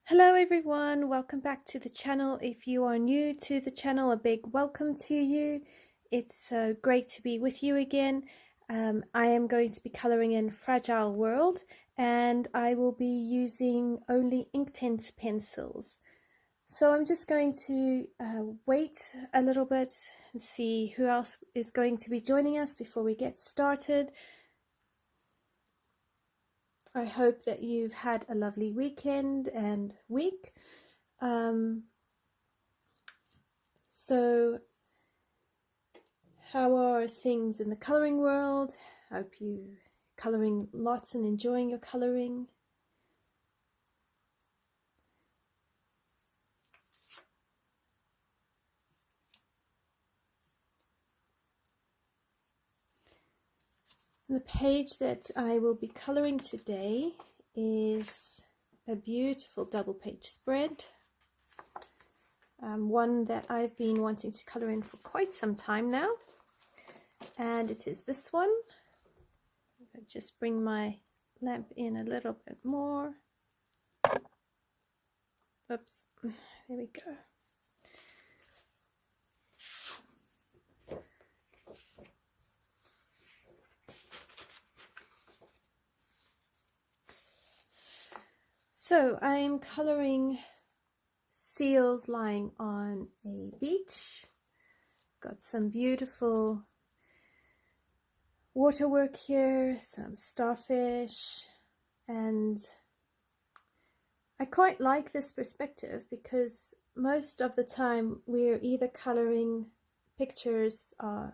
Hello everyone, welcome back to the channel. If you are new to the channel, a big welcome to you. It's great to be with you again. I am going to be colouring in Fragile World and I will be using only Inktense pencils. So I'm just going to wait a little bit and see who else is going to be joining us before we get started. I hope that you've had a lovely weekend and week. So how are things in the colouring world? Hope you colouring lots and enjoying your colouring. The page that I will be colouring today is a beautiful double page spread, one that I've been wanting to colour in for quite some time now, and it is this one. I'll just bring my lamp in a little bit more. Oops, there we go. So I am colouring seals lying on a beach. Got some beautiful waterwork here, some starfish, and I quite like this perspective because most of the time we're either colouring pictures of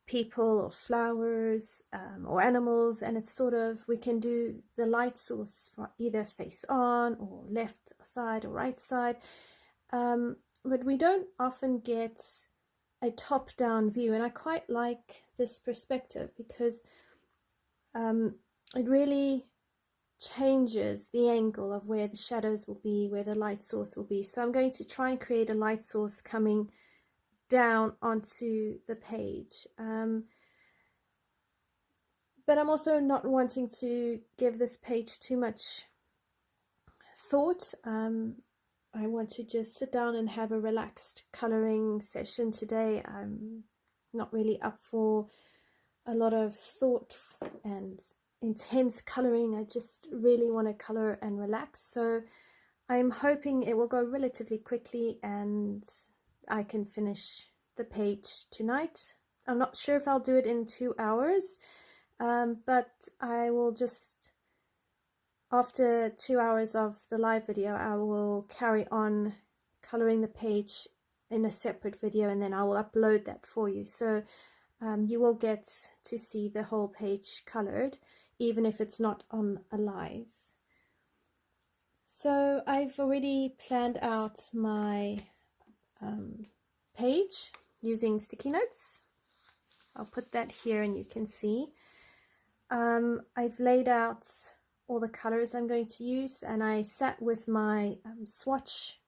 people or flowers or animals, and it's sort of, we can do the light source for either face on or left side or right side, but we don't often get a top-down view, and I quite like this perspective because it really changes the angle of where the shadows will be, where the light source will be. So I'm going to try and create a light source coming down onto the page, but I'm also not wanting to give this page too much thought. I want to just sit down and have a relaxed colouring session today. I'm not really up for a lot of thought and intense colouring. I just really want to colour and relax, so I'm hoping it will go relatively quickly and I can finish the page tonight. I'm not sure if I'll do it in 2 hours, but I will just, after 2 hours of the live video, I will carry on colouring the page in a separate video, and then I will upload that for you. So you will get to see the whole page coloured, even if it's not on a live. So I've already planned out my page using sticky notes. I'll put that here and you can see. I've laid out all the colors I'm going to use, and I sat with my swatch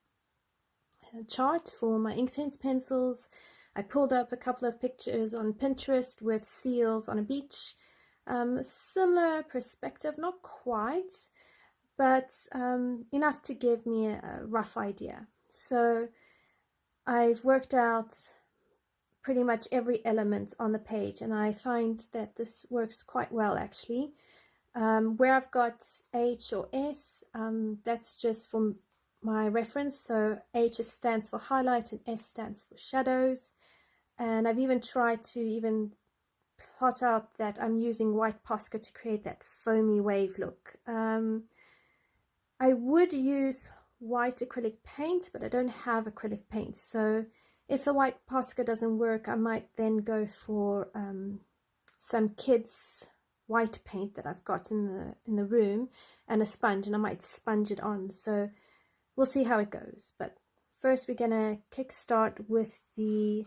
chart for my Inktense pencils. I pulled up a couple of pictures on Pinterest with seals on a beach. Similar perspective, not quite, but enough to give me a rough idea. So I've worked out pretty much every element on the page, and I find that this works quite well actually. Where I've got H or S, that's just for my reference. So H stands for highlight and S stands for shadows. And I've even tried to even plot out that I'm using white Posca to create that foamy wave look. I would use white acrylic paint, but I don't have acrylic paint, so if the white Posca doesn't work, I might then go for some kids white paint that I've got in the room, and a sponge, and I might sponge it on. So we'll see how it goes, but first we're gonna kickstart with the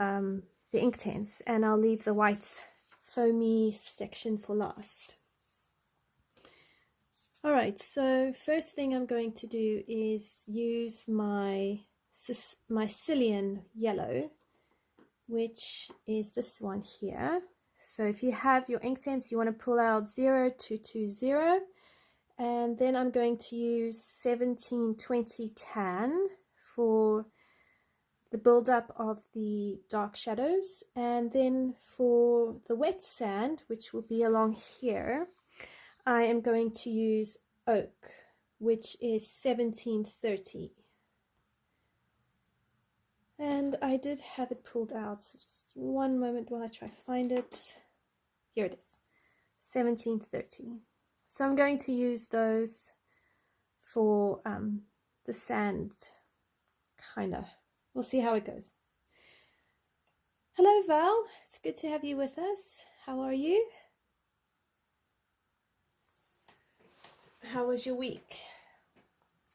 Inktense, and I'll leave the white foamy section for last. Alright, so first thing I'm going to do is use my Scilian Yellow, which is this one here. So if you have your Inktense, you want to pull out 0220, And then I'm going to use 1720 tan for the build-up of the dark shadows, and then for the wet sand, which will be along here, I am going to use oak, which is 1730. And I did have it pulled out, so just one moment while I try to find it. Here it is, 1730. So I'm going to use those for the sand, kinda. We'll see how it goes. Hello Val, it's good to have you with us. How are you? How was your week?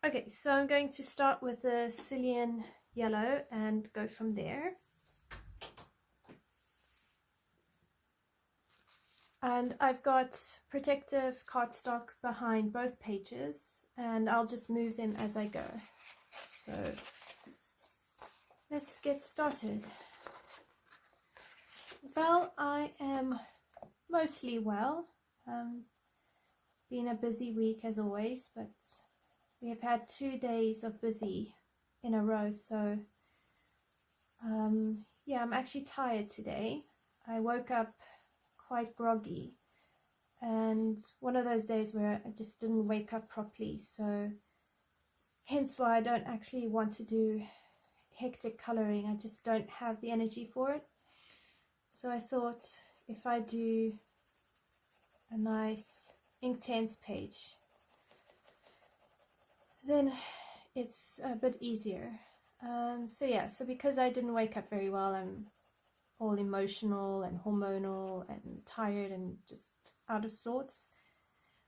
Okay, so I'm going to start with the Scilian Yellow and go from there. And I've got protective cardstock behind both pages, and I'll just move them as I go. So let's get started. Well, I am mostly well. Been a busy week as always, but we have had 2 days of busy in a row, so yeah, I'm actually tired today. I woke up quite groggy, and one of those days where I just didn't wake up properly, so hence why I don't actually want to do hectic coloring. I just don't have the energy for it. So I thought if I do a nice Inktense page, then it's a bit easier. So yeah, so because I didn't wake up very well, I'm all emotional and hormonal and tired and just out of sorts.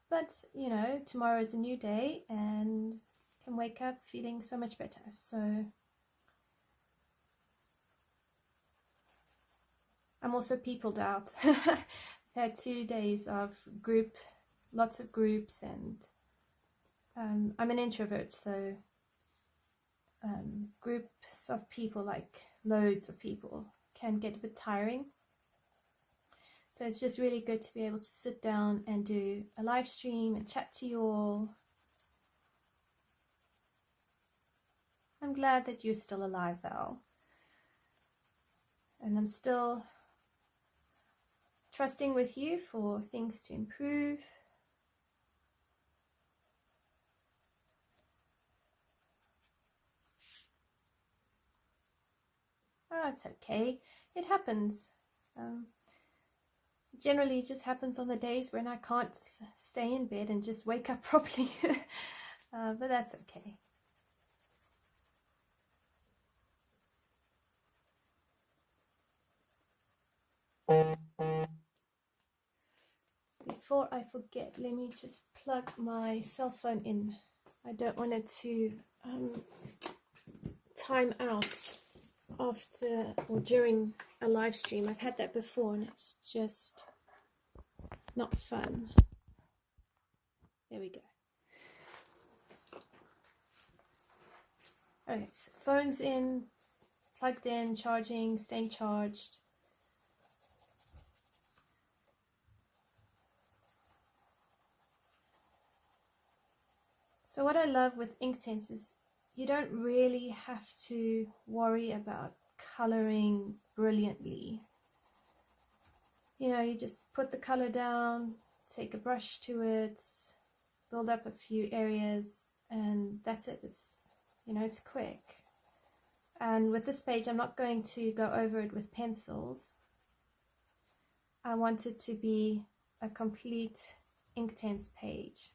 But you know, tomorrow is a new day and can wake up feeling so much better. So I'm also peopled out. I've had 2 days of lots of groups, and I'm an introvert, so groups of people, like loads of people, can get a bit tiring. So it's just really good to be able to sit down and do a live stream and chat to you all. I'm glad that you're still alive, Val. And I'm still trusting with you for things to improve. Oh, it's okay. It happens. Generally, it just happens on the days when I can't stay in bed and just wake up properly. But that's okay. Before I forget, let me just plug my cell phone in. I don't want it to time out after or during a live stream. I've had that before and it's just not fun. There we go. Okay, so phone's in, plugged in, charging, staying charged. So what I love with Inktense is you don't really have to worry about coloring brilliantly. You know, you just put the color down, take a brush to it, build up a few areas, and that's it. It's, you know, it's quick. And with this page, I'm not going to go over it with pencils. I want it to be a complete Inktense page.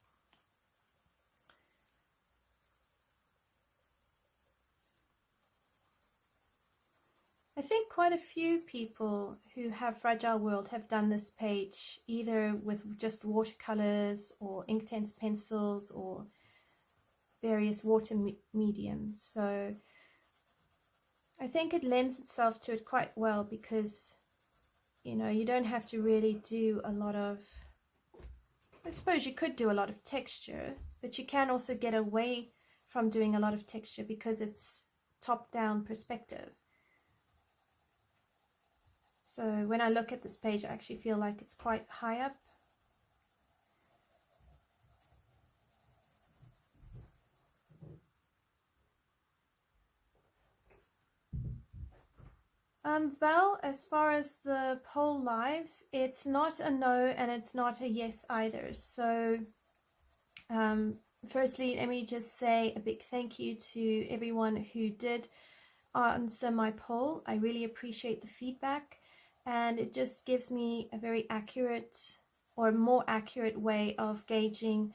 I think quite a few people who have Fragile World have done this page either with just watercolors or Inktense pencils or various water mediums. So I think it lends itself to it quite well because, you know, you don't have to really do a lot of, I suppose you could do a lot of texture, but you can also get away from doing a lot of texture because it's top-down perspective. So when I look at this page, I actually feel like it's quite high up. Val, as far as the poll lives, it's not a no and it's not a yes either. So firstly, let me just say a big thank you to everyone who did answer my poll. I really appreciate the feedback, and it just gives me a very accurate or more accurate way of gauging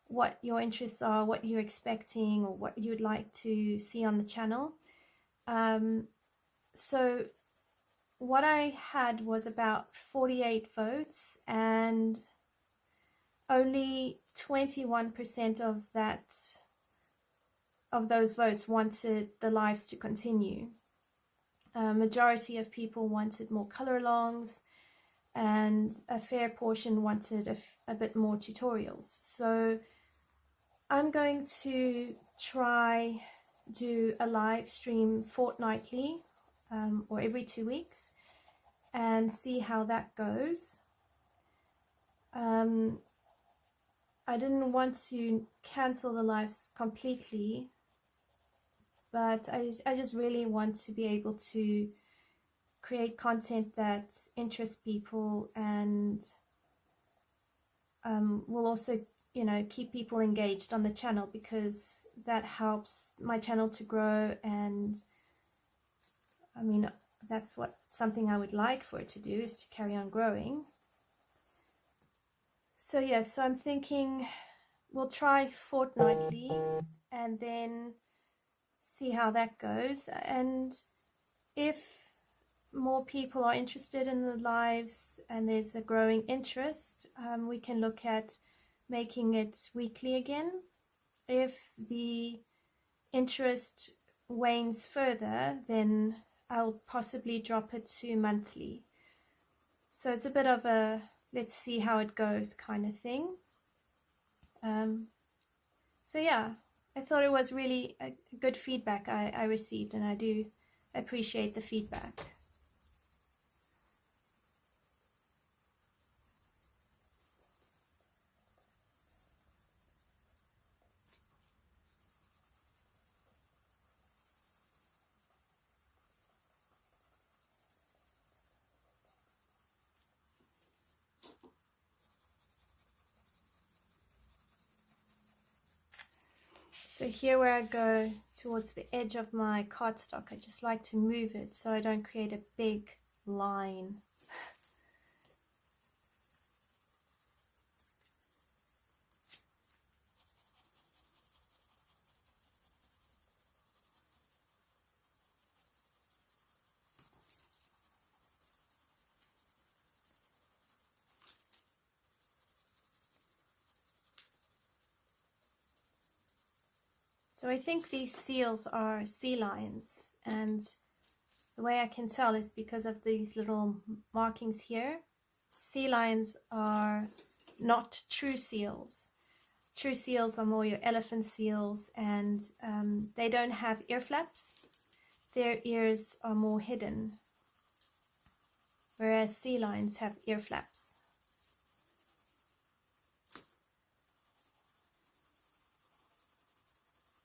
what your interests are, what you're expecting, or what you'd like to see on the channel. So what I had was about 48 votes, and only 21% of those votes wanted the lives to continue. Majority of people wanted more color alongs, and a fair portion wanted a bit more tutorials. So I'm going to try do a live stream fortnightly, or every 2 weeks, and see how that goes. I didn't want to cancel the lives completely, but I just really want to be able to create content that interests people and will also, you know, keep people engaged on the channel, because that helps my channel to grow. And I mean, that's something I would like for it to do, is to carry on growing. So yes, so I'm thinking we'll try fortnightly and then see how that goes. And if more people are interested in the lives and there's a growing interest, we can look at making it weekly again. If the interest wanes further, then I'll possibly drop it to monthly. So it's a bit of a let's see how it goes kind of thing. So yeah, I thought it was really a good feedback I received, and I do appreciate the feedback. So here where I go towards the edge of my cardstock, I just like to move it so I don't create a big line. So I think these seals are sea lions, and the way I can tell is because of these little markings here. Sea lions are not true seals. True seals are more your elephant seals, and they don't have ear flaps. Their ears are more hidden, whereas sea lions have ear flaps.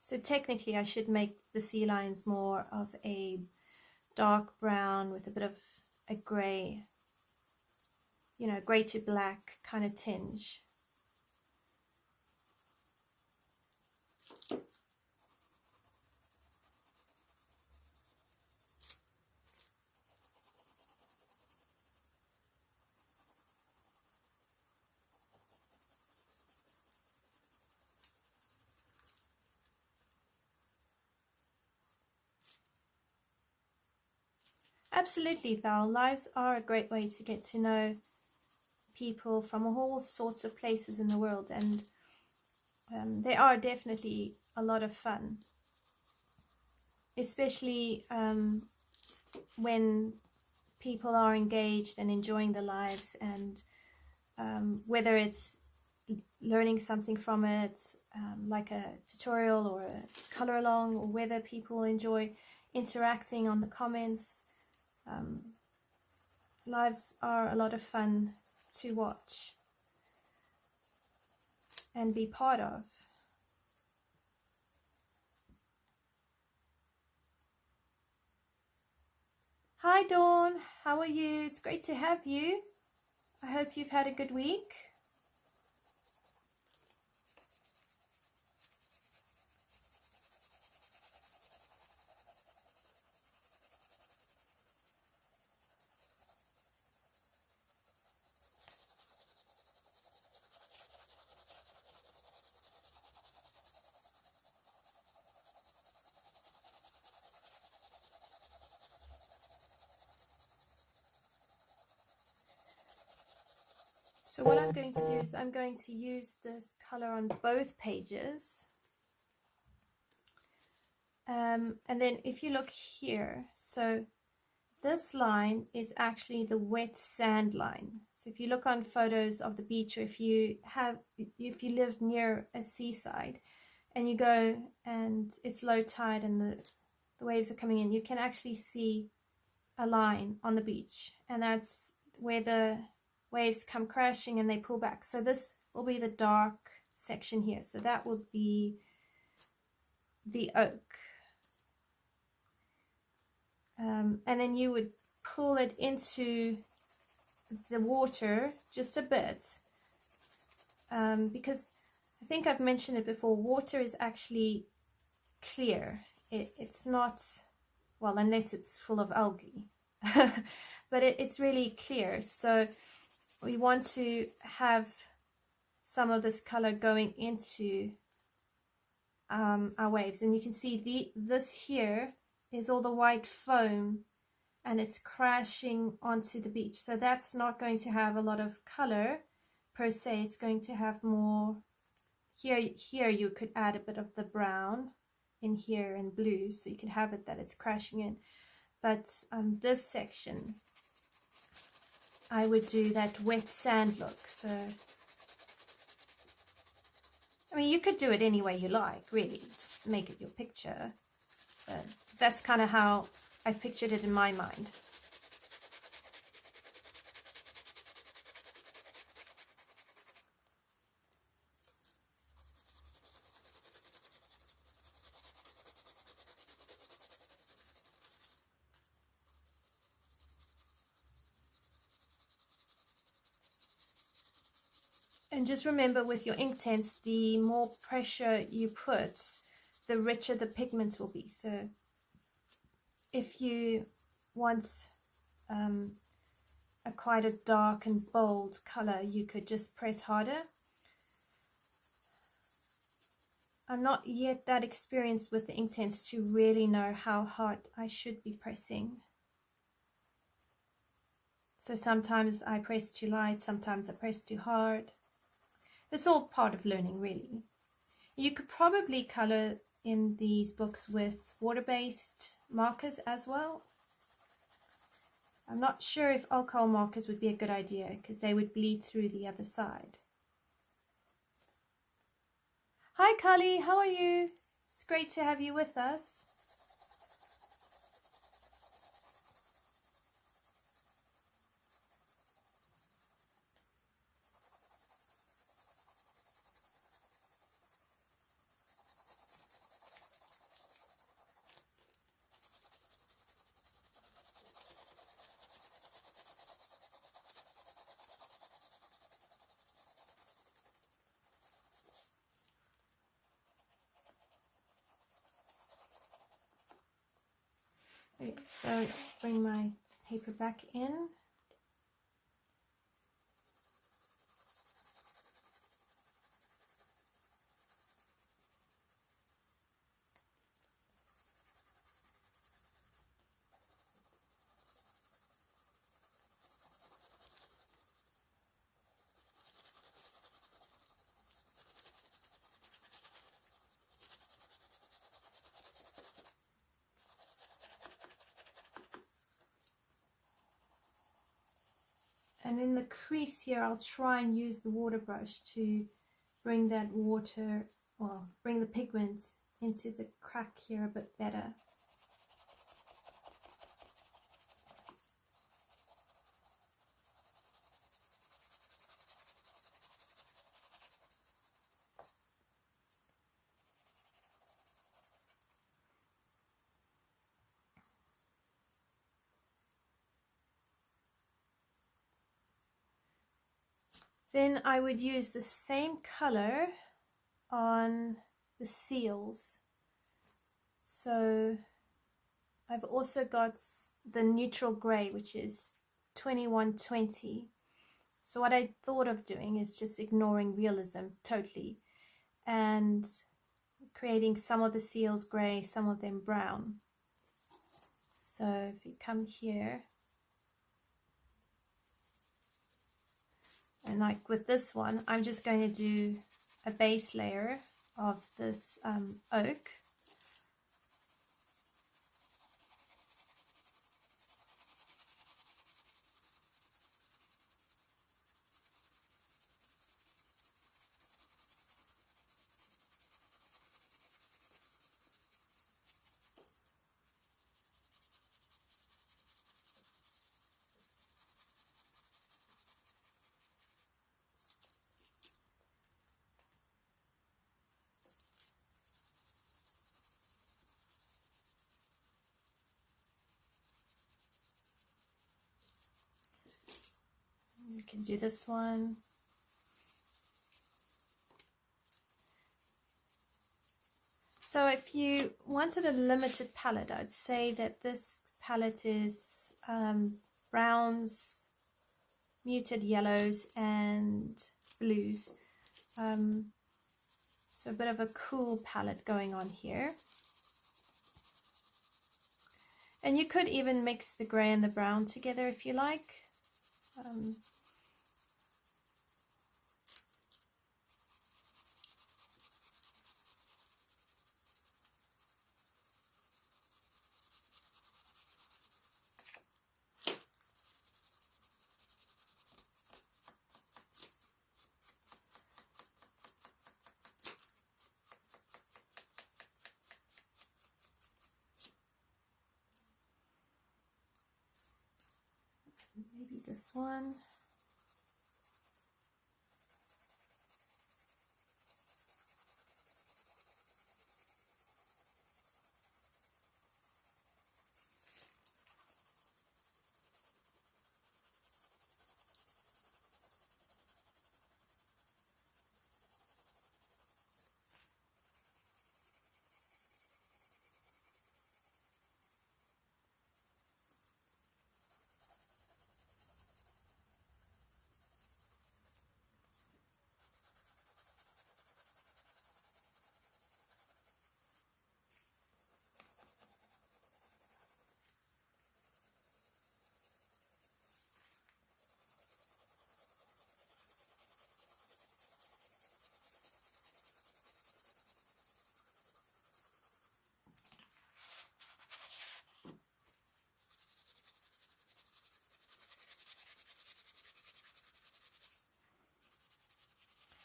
So technically I should make the sea lions more of a dark brown with a bit of a grey, you know, grey to black kind of tinge. Absolutely, Val. Lives are a great way to get to know people from all sorts of places in the world, and they are definitely a lot of fun, especially when people are engaged and enjoying the lives, and whether it's learning something from it, like a tutorial or a color along, or whether people enjoy interacting on the comments. Lives are a lot of fun to watch and be part of. Hi Dawn, how are you? It's great to have you. I hope you've had a good week. So what I'm going to do is I'm going to use this color on both pages. And then if you look here, so this line is actually the wet sand line. So if you look on photos of the beach, or if you live near a seaside and you go and it's low tide and the waves are coming in, you can actually see a line on the beach, and that's where the waves come crashing and they pull back. So this will be the dark section here. So that will be the oak. And then you would pull it into the water just a bit, because I think I've mentioned it before, water is actually clear. It's not, well, unless it's full of algae, but it's really clear. So we want to have some of this color going into our waves, and you can see this here is all the white foam and it's crashing onto the beach. So that's not going to have a lot of color per se. It's going to have more here you could add a bit of the brown in here and blue, so you can have it that it's crashing in. But this section I would do that wet sand look. So I mean, you could do it any way you like, really, just make it your picture, but that's kind of how I've pictured it in my mind. And just remember, with your Inktense, the more pressure you put, the richer the pigment will be. So if you want quite a dark and bold color, you could just press harder. I'm not yet that experienced with the Inktense to really know how hard I should be pressing. So sometimes I press too light, sometimes I press too hard. It's all part of learning, really. You could probably color in these books with water-based markers as well. I'm not sure if alcohol markers would be a good idea, because they would bleed through the other side. Hi Kali, how are you? It's great to have you with us. Okay, so bring my paper back in. And in the crease here, I'll try and use the water brush to bring that water, well, bring the pigment into the crack here a bit better. Then I would use the same color on the seals. So I've also got the neutral grey, which is 2120. So what I thought of doing is just ignoring realism totally and creating some of the seals grey, some of them brown. So if you come here, and like with this one, I'm just going to do a base layer of this oak. You can do this one. So if you wanted a limited palette, I'd say that this palette is browns, muted yellows and blues. So a bit of a cool palette going on here. And you could even mix the grey and the brown together if you like. Maybe this one.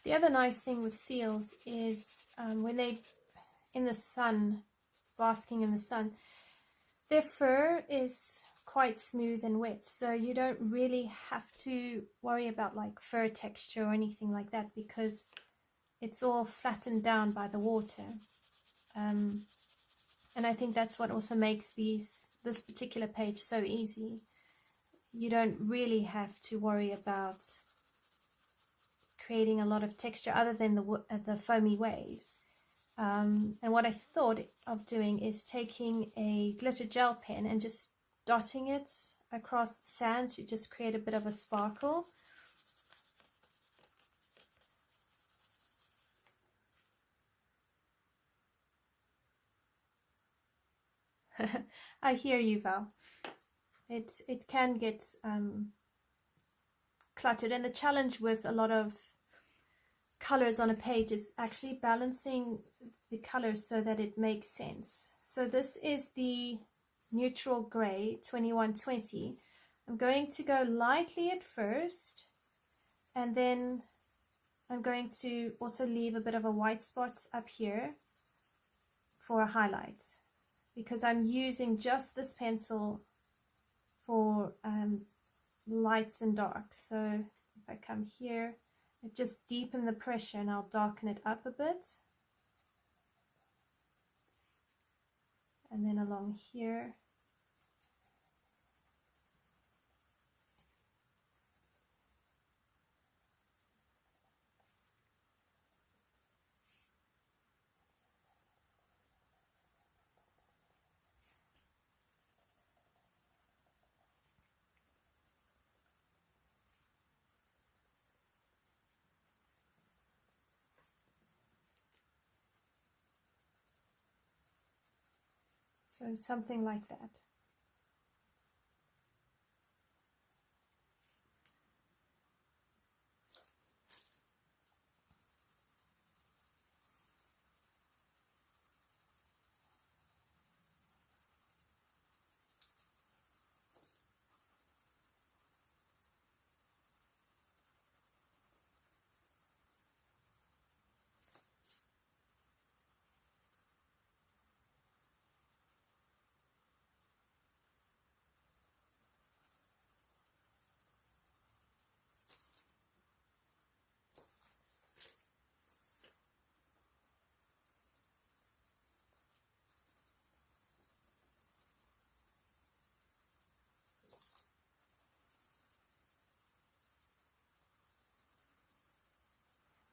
The other nice thing with seals is when they're in the sun, basking in the sun, their fur is quite smooth and wet, so you don't really have to worry about like fur texture or anything like that because it's all flattened down by the water. And I think that's what also makes this particular page so easy. You don't really have to worry about creating a lot of texture other than the foamy waves. And what I thought of doing is taking a glitter gel pen and just dotting it across the sand to just create a bit of a sparkle. I hear you, Val. It can get cluttered, and the challenge with a lot of colors on a page is actually balancing the colors so that it makes sense. So this is the neutral gray 2120. I'm going to go lightly at first, and then I'm going to also leave a bit of a white spot up here for a highlight, because I'm using just this pencil for lights and darks. So if I come here, I just deepen the pressure and I'll darken it up a bit. And then along here. So something like that.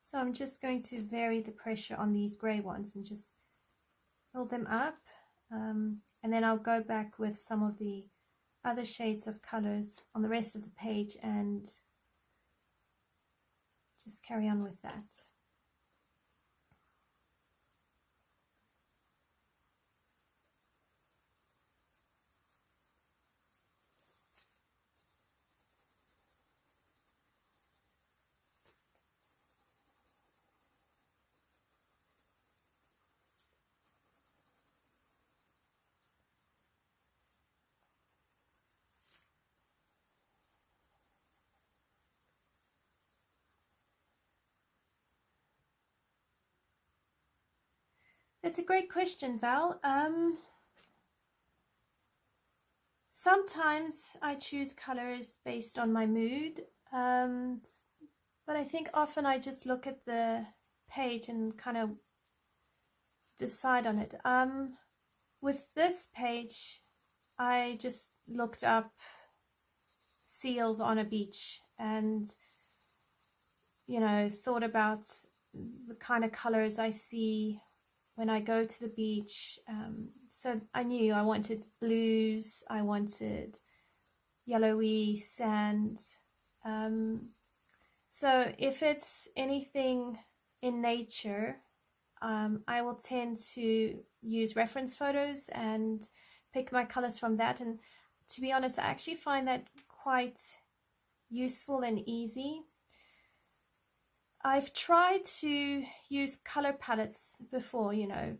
So I'm just going to vary the pressure on these grey ones and just build them up, and then I'll go back with some of the other shades of colors on the rest of the page and just carry on with that. That's a great question, Val. Sometimes I choose colors based on my mood, but I think often I just look at the page and kind of decide on it. With this page, I just looked up seals on a beach and, you know, thought about the kind of colors I see when I go to the beach. So I knew I wanted blues, I wanted yellowy sand. So if it's anything in nature, I will tend to use reference photos and pick my colors from that. And to be honest, I actually find that quite useful and easy. I've tried to use color palettes before, you know,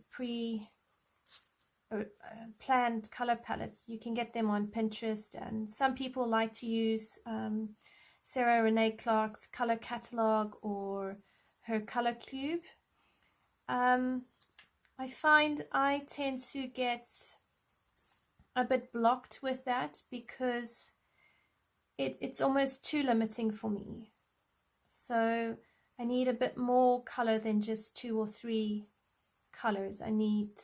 planned color palettes. You can get them on Pinterest, and some people like to use Sarah Renee Clark's color catalog or her color cube. I find I tend to get a bit blocked with that because it's almost too limiting for me. So I need a bit more color than just 2 or 3 colors. I need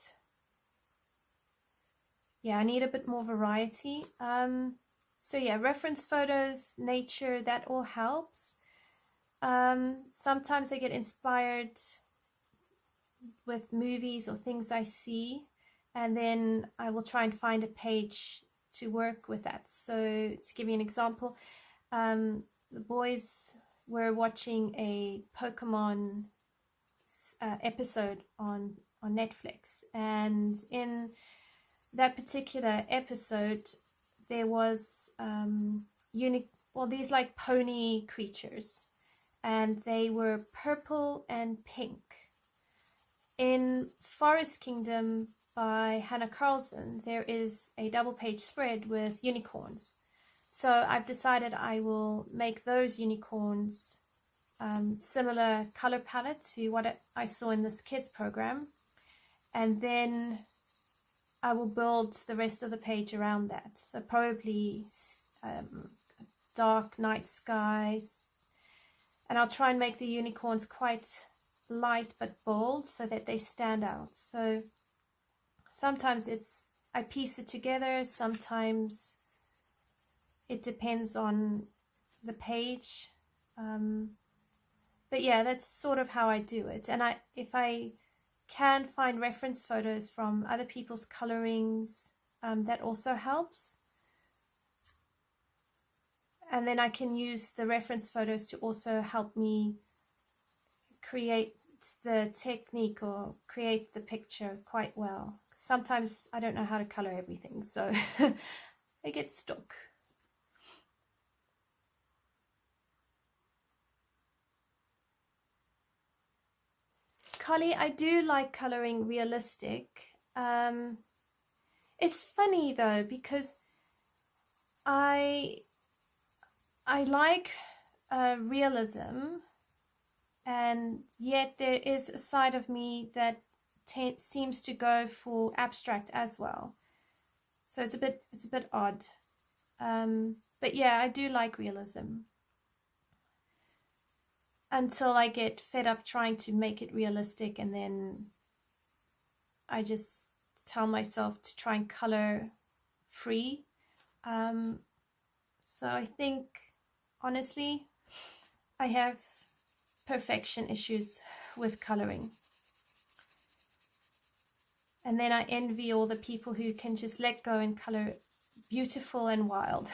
a bit more variety. So yeah, reference photos, nature, that all helps. Sometimes I get inspired with movies or things I see, and then I will try and find a page to work with that. So to give you an example, the boys were watching a Pokemon episode on Netflix, and in that particular episode there was these like pony creatures, and they were purple and pink. In Forest Kingdom by Hannah Carlson, there is a double page spread with unicorns. So I've decided I will make those unicorns similar color palette to what I saw in this kids program, and then I will build the rest of the page around that. So probably dark night skies, and I'll try and make the unicorns quite light but bold so that they stand out. So sometimes I piece it together, sometimes it depends on the page, but yeah, that's sort of how I do it. And if I can find reference photos from other people's colorings, that also helps. And then I can use the reference photos to also help me create the technique or create the picture quite well, sometimes I don't know how to color everything, so I get stuck. Collie, I do like coloring realistic. It's funny though, because I like realism, and yet there is a side of me that seems to go for abstract as well. So it's a bit odd. But yeah, I do like realism until I get fed up trying to make it realistic, and then I just tell myself to try and color free. So I think, honestly, I have perfection issues with coloring. And then I envy all the people who can just let go and color beautiful and wild.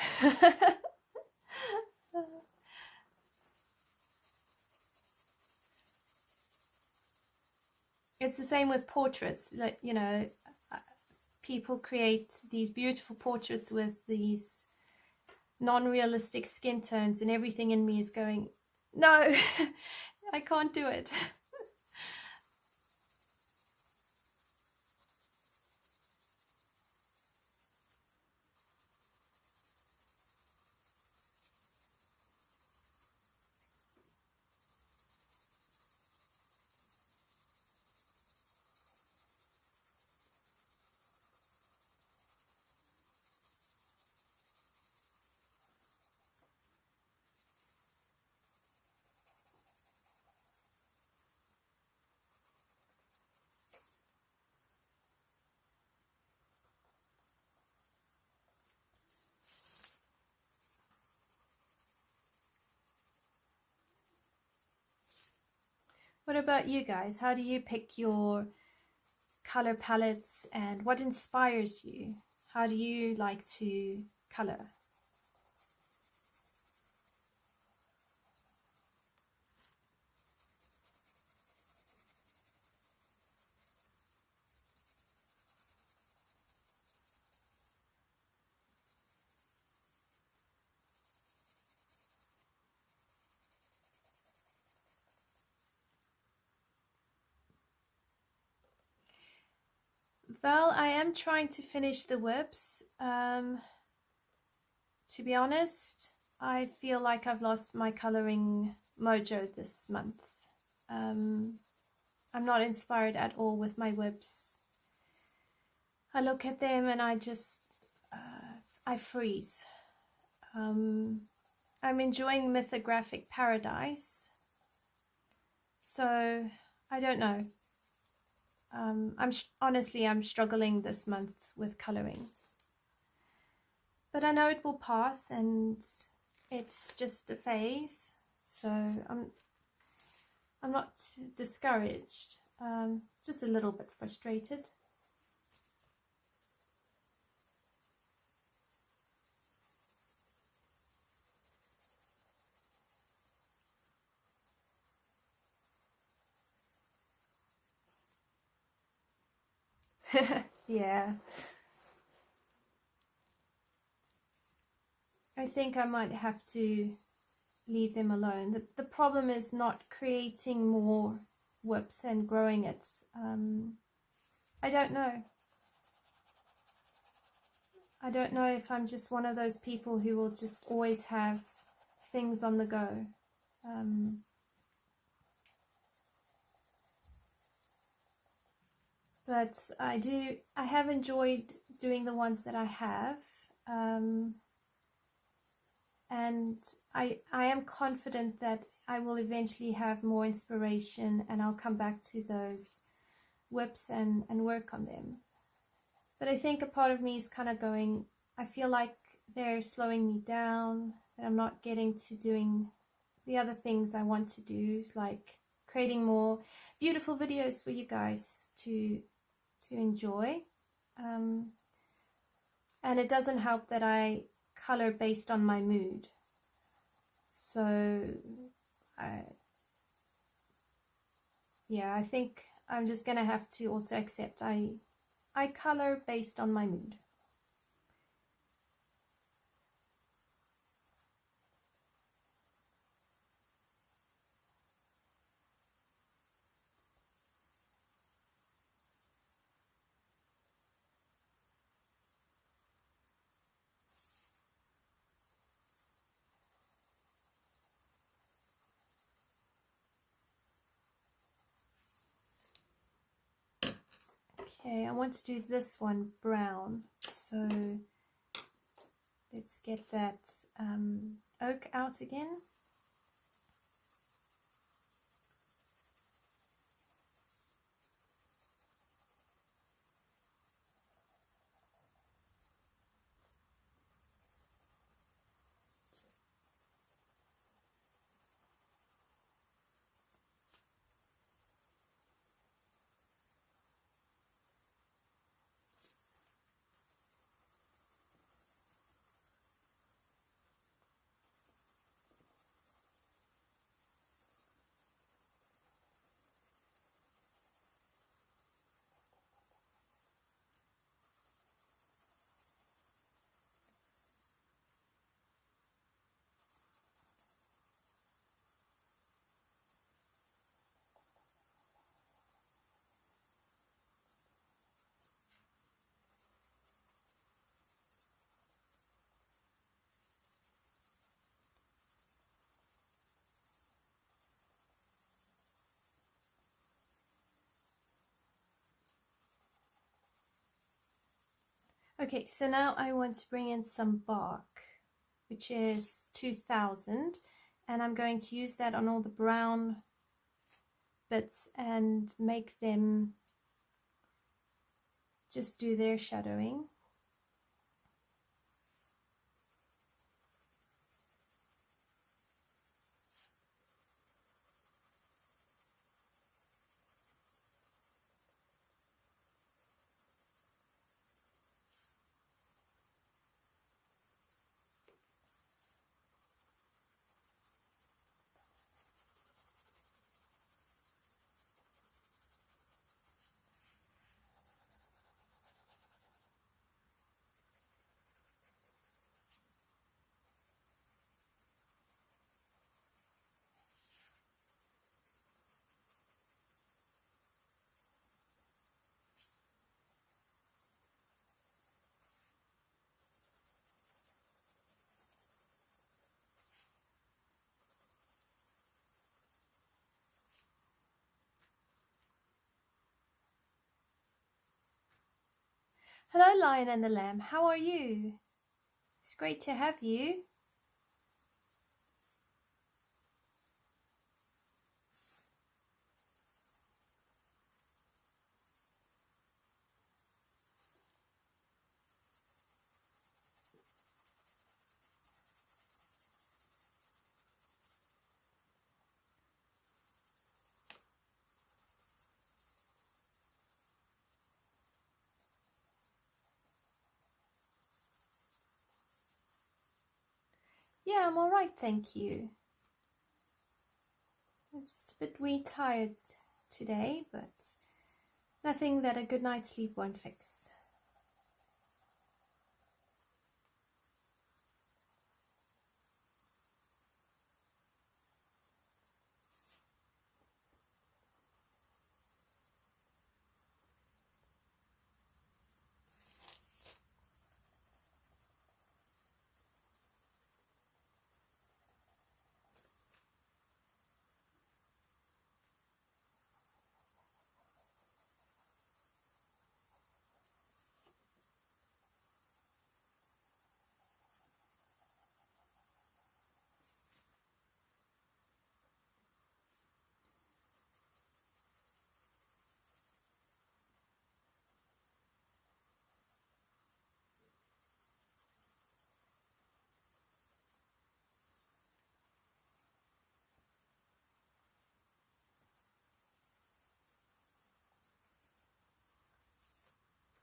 It's the same with portraits. Like, you know, people create these beautiful portraits with these non-realistic skin tones, and everything in me is going, no, I can't do it. What about you guys? How do you pick your color palettes, and what inspires you? How do you like to color? Well, I am trying to finish the whips. To be honest, I feel like I've lost my coloring mojo this month. I'm not inspired at all with my whips. I look at them and I just, I freeze. I'm enjoying Mythographic Paradise, so I don't know. Honestly, I'm struggling this month with coloring, but I know it will pass, and it's just a phase. So I'm not discouraged. Just a little bit frustrated. Yeah. I think I might have to leave them alone. The problem is not creating more whips and growing it. I don't know. I don't know if I'm just one of those people who will just always have things on the go. But I have enjoyed doing the ones that I have. And I am confident that I will eventually have more inspiration, and I'll come back to those whips and work on them. But I think a part of me is kind of going, I feel like they're slowing me down, that I'm not getting to doing the other things I want to do, like creating more beautiful videos for you guys to enjoy. And it doesn't help that I color based on my mood. So yeah, I think I'm just gonna have to also accept I I color based on my mood. Okay, I want to do this one brown, so let's get that oak out again. Okay, so now I want to bring in some bark, which is 2000, and I'm going to use that on all the brown bits and make them just do their shadowing. Hello, Lion and the Lamb. How are you? It's great to have you. Yeah, I'm all right, thank you. I'm just a bit wee tired today, but nothing that a good night's sleep won't fix.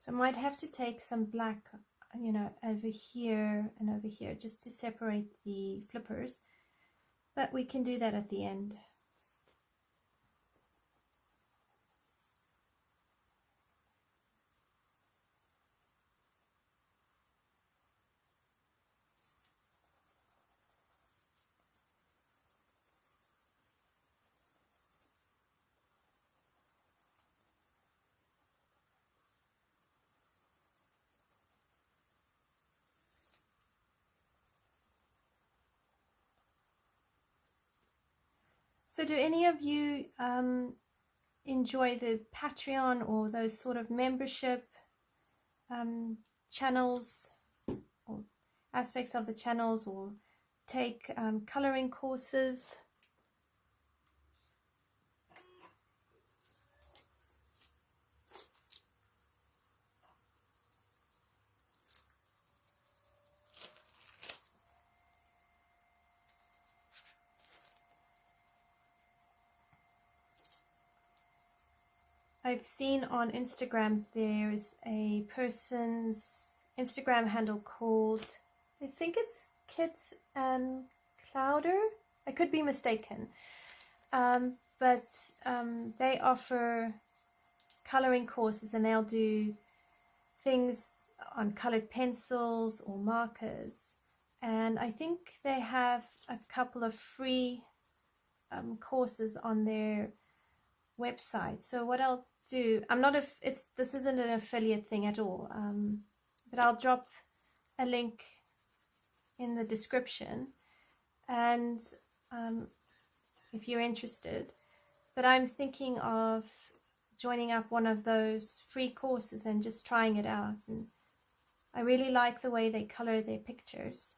So I might have to take some black, over here and over here just to separate the flippers, but we can do that at the end. So do any of you enjoy the Patreon or those sort of membership channels or aspects of the channels, or take coloring courses? I've seen on Instagram there's a person's Instagram handle called, I think it's Kit and Clouder. I could be mistaken. But they offer coloring courses, and they'll do things on colored pencils or markers. And I think they have a couple of free courses on their website. So what I'll do, this isn't an affiliate thing at all, but I'll drop a link in the description, and if you're interested. But I'm thinking of joining up one of those free courses and just trying it out, and I really like the way they color their pictures.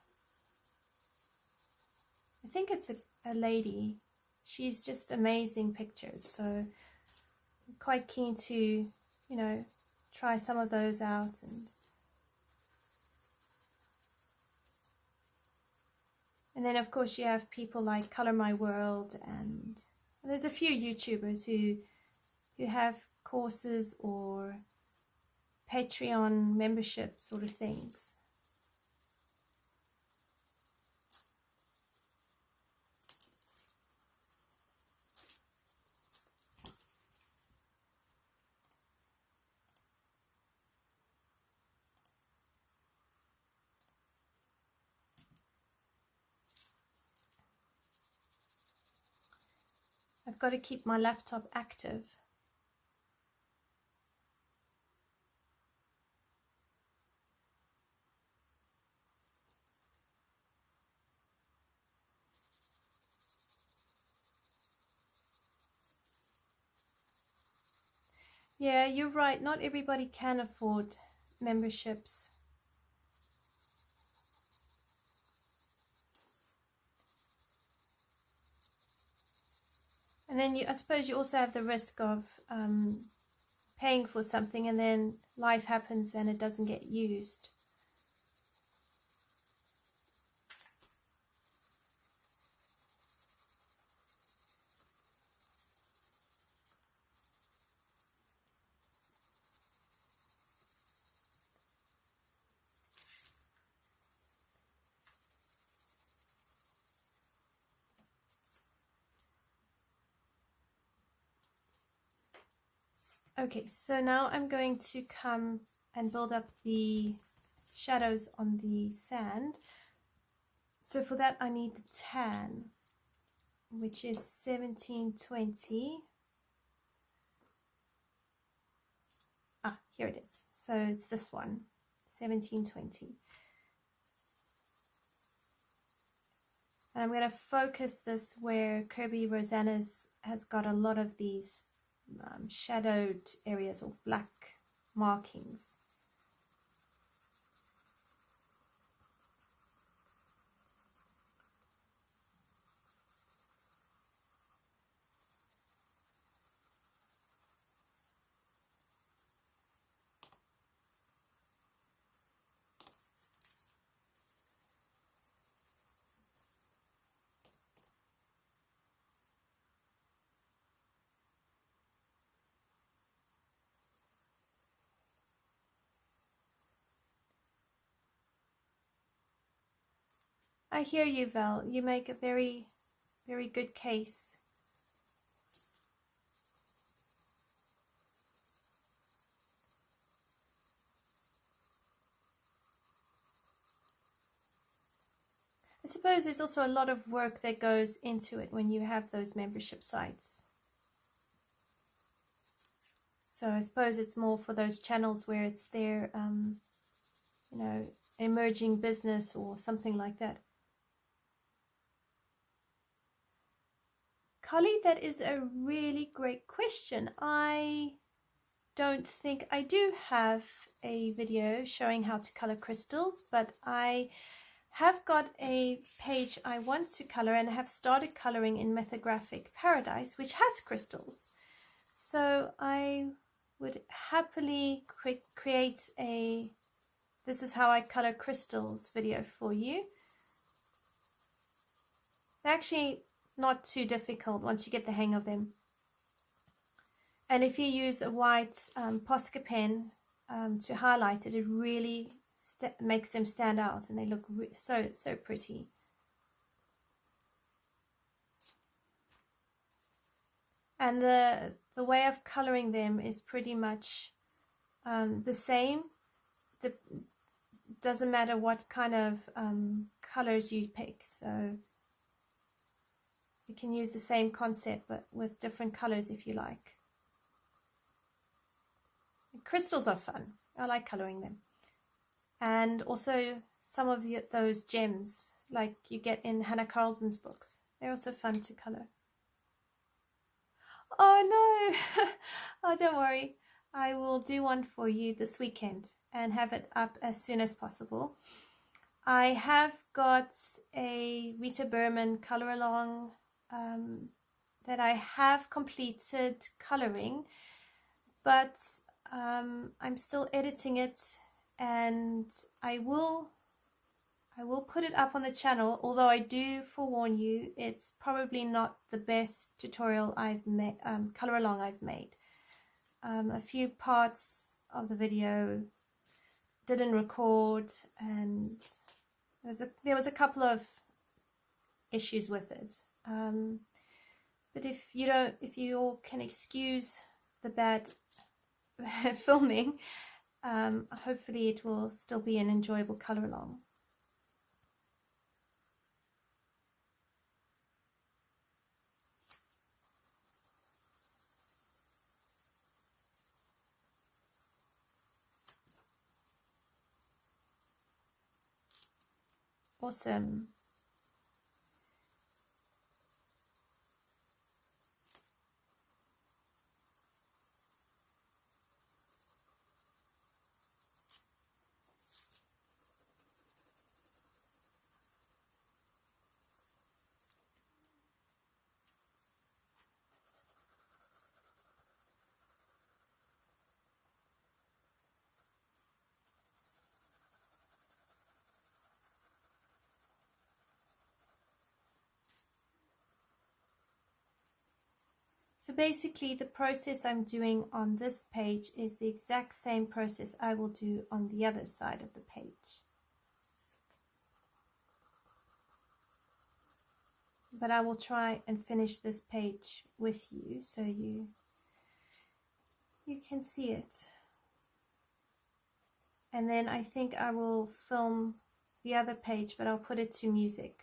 I think it's a lady. She's just amazing pictures, so I'm quite keen to, you know, try some of those out. And then of course you have people like Color My World, and there's a few YouTubers who have courses or Patreon membership sort of things. I've got to keep my laptop active. Yeah, you're right. Not everybody can afford memberships. And then I suppose you also have the risk of paying for something and then life happens and it doesn't get used. Okay, so now I'm going to come and build up the shadows on the sand. So for that I need the tan, which is 1720. Ah, here it is. So it's this one, 1720. And I'm going to focus this where Kerby Rosanes has got a lot of these shadowed areas or black markings. I hear you, Val. You make a very, very good case. I suppose there's also a lot of work that goes into it when you have those membership sites. So I suppose it's more for those channels where it's their, you know, emerging business or something like that. Holly, that is a really great question. I don't think I do have a video showing how to color crystals, but I have got a page I want to color and have started coloring in Methographic Paradise, which has crystals. So I would happily create a "this is how I color crystals" video for you. They're actually not too difficult once you get the hang of them. And if you use a white Posca pen to highlight it, it really makes them stand out, and they look so pretty. And the way of coloring them is pretty much the same. Doesn't matter what kind of colors you pick, so you can use the same concept but with different colors if you like. Crystals are fun. I like coloring them. And also some of those gems like you get in Hannah Carlson's books. They're also fun to color. Oh no! Oh, don't worry. I will do one for you this weekend and have it up as soon as possible. I have got a Rita Berman color along that I have completed coloring, but I'm still editing it, and I will put it up on the channel, although I do forewarn you, it's probably not the best tutorial I've made, color along I've made. A few parts of the video didn't record, and there was a couple of issues with it. But if you all can excuse the bad filming, hopefully it will still be an enjoyable color along. Awesome. So basically the process I'm doing on this page is the exact same process I will do on the other side of the page. But I will try and finish this page with you so you can see it. And then I think I will film the other page, but I'll put it to music.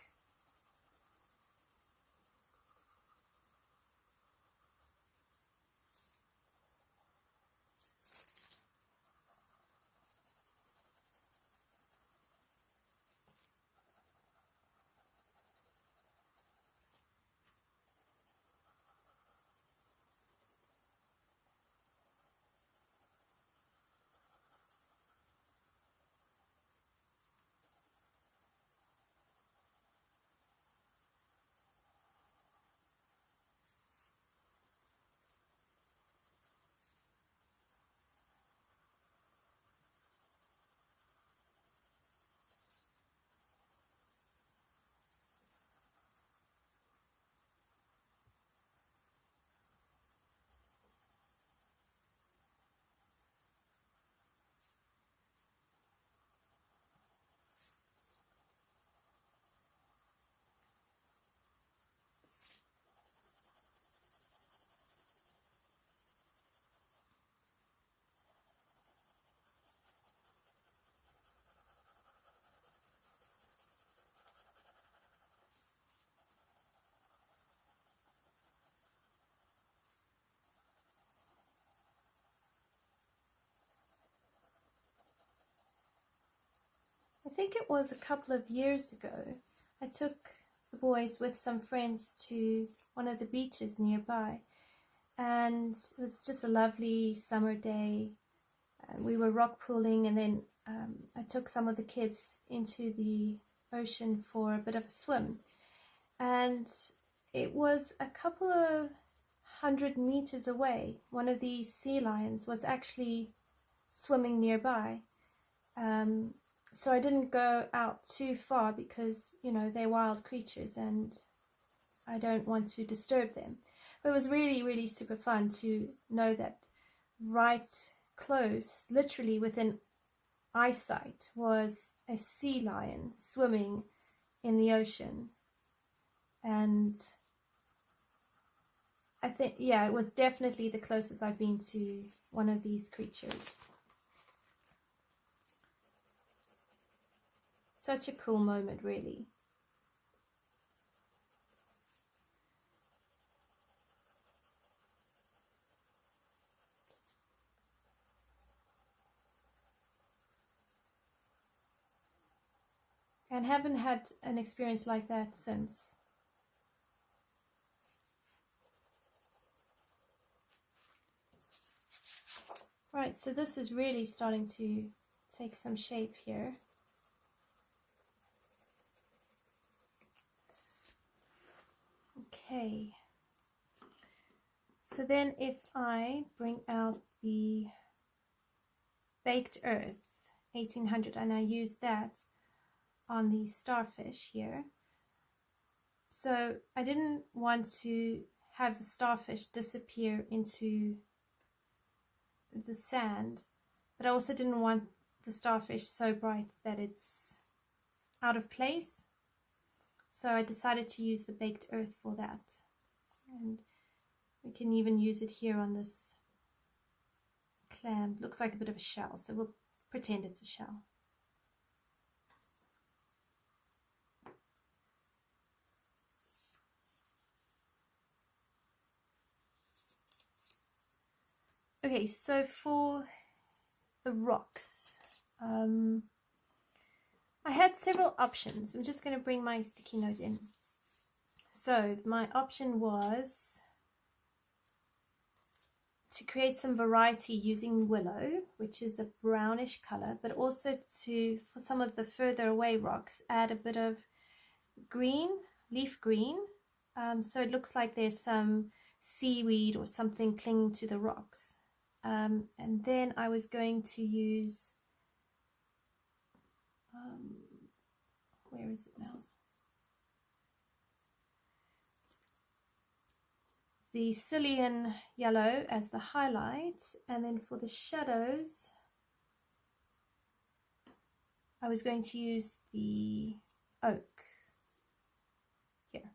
I think it was a couple of years ago, I took the boys with some friends to one of the beaches nearby, and it was just a lovely summer day. We were rock pooling, and then I took some of the kids into the ocean for a bit of a swim, and it was a couple of 100 meters away. One of these sea lions was actually swimming nearby. So I didn't go out too far because, you know, they're wild creatures and I don't want to disturb them. But it was really, really super fun to know that right close, literally within eyesight, was a sea lion swimming in the ocean. And I think, yeah, it was definitely the closest I've been to one of these creatures. Such a cool moment, really. And haven't had an experience like that since. Right, so this is really starting to take some shape here. Okay, so then if I bring out the Baked Earth 1800 and I use that on the starfish here. So I didn't want to have the starfish disappear into the sand, but I also didn't want the starfish so bright that it's out of place. So I decided to use the Baked Earth for that. And we can even use it here on this clam. It looks like a bit of a shell, so we'll pretend it's a shell. Okay, so for the rocks, I had several options. I'm just going to bring my sticky note in. So my option was to create some variety using Willow, which is a brownish color, but also to, for some of the further away rocks, add a bit of green, leaf green, so it looks like there's some seaweed or something clinging to the rocks. And then I was going to use, where is it now? The Scilian Yellow as the highlight, and then for the shadows, I was going to use the oak here.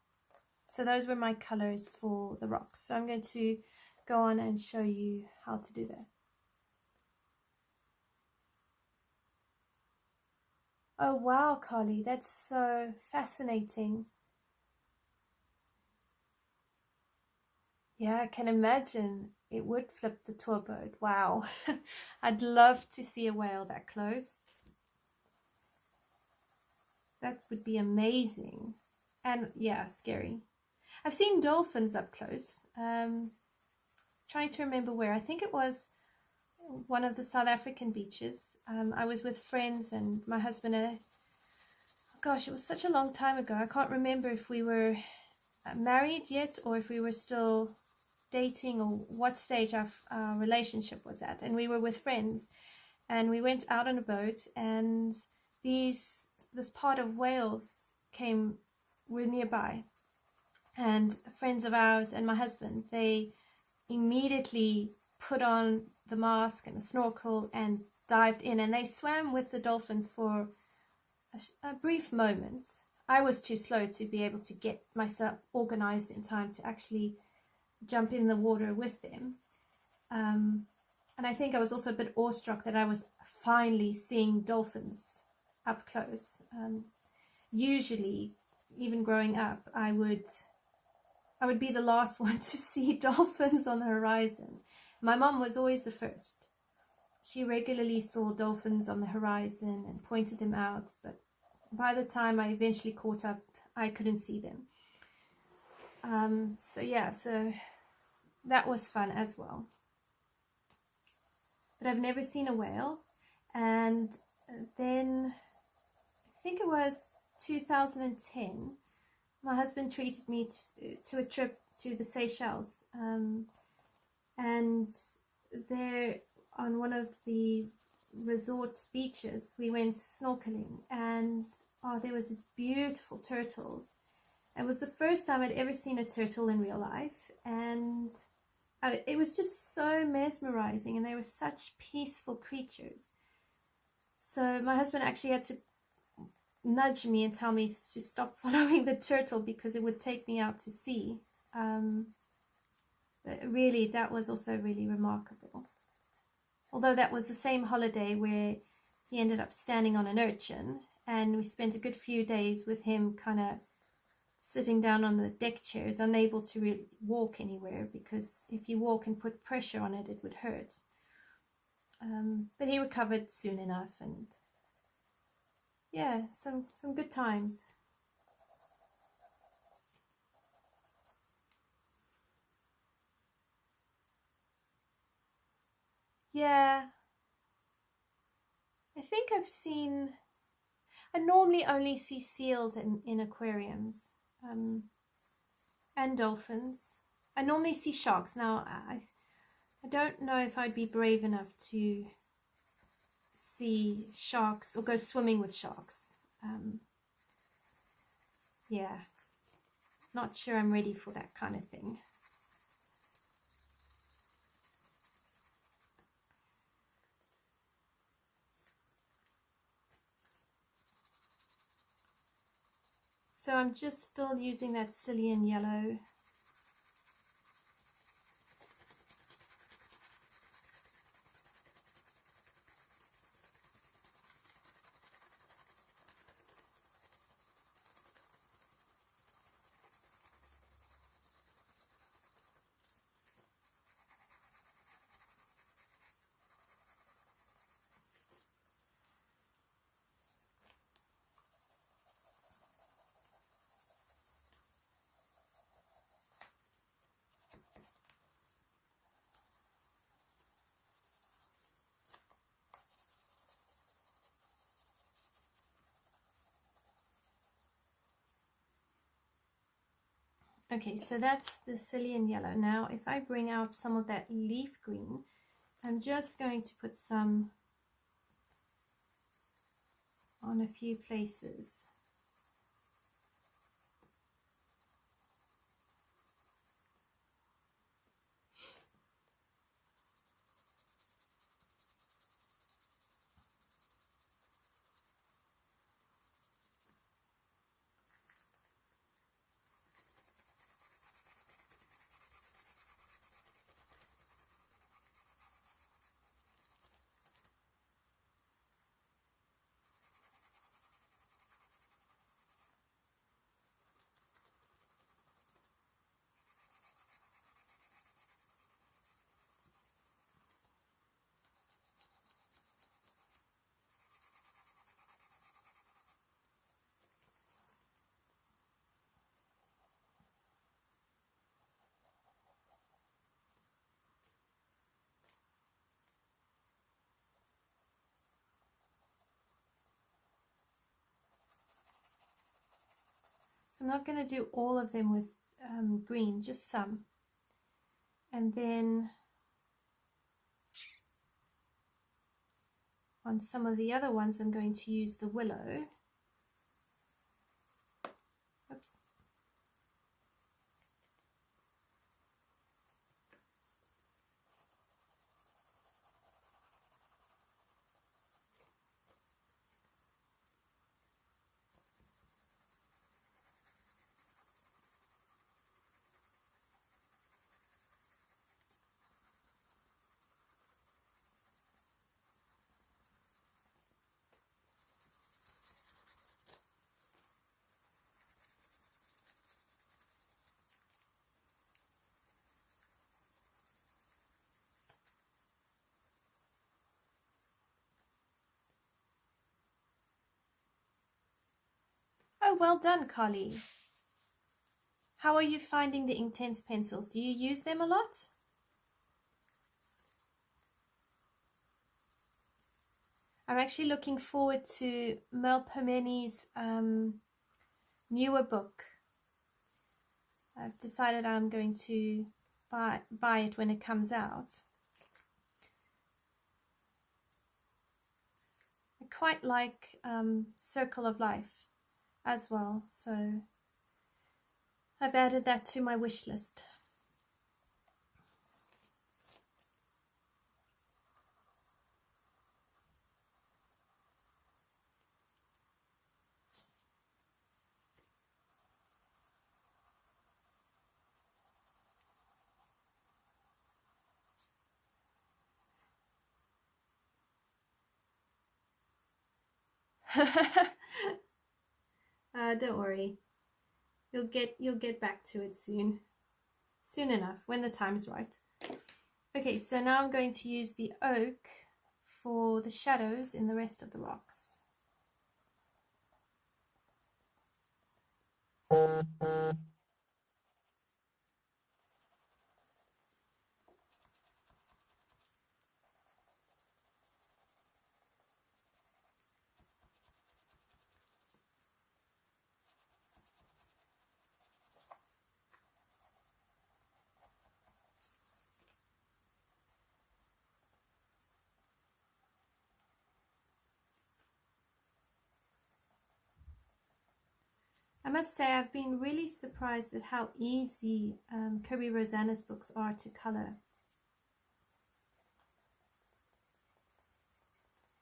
So those were my colors for the rocks. So I'm going to go on and show you how to do that. Oh wow, Carly, that's so fascinating. Yeah, I can imagine it would flip the tour boat. Wow. I'd love to see a whale that close. That would be amazing. And yeah, scary. I've seen dolphins up close. Trying to remember where. I think it was one of the South African beaches. I was with friends and my husband. Gosh, it was such a long time ago. I can't remember if we were married yet or if we were still dating or what stage our relationship was at. And we were with friends and we went out on a boat, and this part of Wales were nearby, and friends of ours and my husband, they immediately put on the mask and a snorkel and dived in, and they swam with the dolphins for a brief moment. I was too slow to be able to get myself organized in time to actually jump in the water with them. And I think I was also a bit awestruck that I was finally seeing dolphins up close. Usually, even growing up, I would be the last one to see dolphins on the horizon. My mom was always the first. She regularly saw dolphins on the horizon and pointed them out, but by the time I eventually caught up, I couldn't see them. So yeah, so that was fun as well. But I've never seen a whale. And then I think it was 2010, my husband treated me to a trip to the Seychelles, and there on one of the resort beaches we went snorkeling, and there was this beautiful turtles. It was the first time I'd ever seen a turtle in real life, and it was just so mesmerizing, and they were such peaceful creatures. So my husband actually had to nudge me and tell me to stop following the turtle because it would take me out to sea. But really, that was also really remarkable. Although that was the same holiday where he ended up standing on an urchin, and we spent a good few days with him kind of sitting down on the deck chairs, unable to really walk anywhere, because if you walk and put pressure on it, it would hurt. But he recovered soon enough, and yeah, some good times. Yeah, I think I normally only see seals in aquariums, and dolphins. I normally see sharks. Now, I don't know if I'd be brave enough to see sharks or go swimming with sharks. Yeah, not sure I'm ready for that kind of thing. So I'm just still using that Scilian Yellow. Okay, so that's the Scilian Yellow. Now, if I bring out some of that leaf green, I'm just going to put some on a few places. So I'm not going to do all of them with green, just some. And then on some of the other ones, I'm going to use the Willow. Oops. Oh, well done, Carly. How are you finding the Inktense pencils? Do you use them a lot? I'm actually looking forward to Mel Pomeni's newer book. I've decided I'm going to buy it when it comes out. I quite like Circle of Life as well, so I've added that to my wish list. Don't worry, you'll get back to it soon enough, when the time's right. Okay, so now I'm going to use the oak for the shadows in the rest of the rocks. I must say I've been really surprised at how easy Kerby Rosanes books are to colour.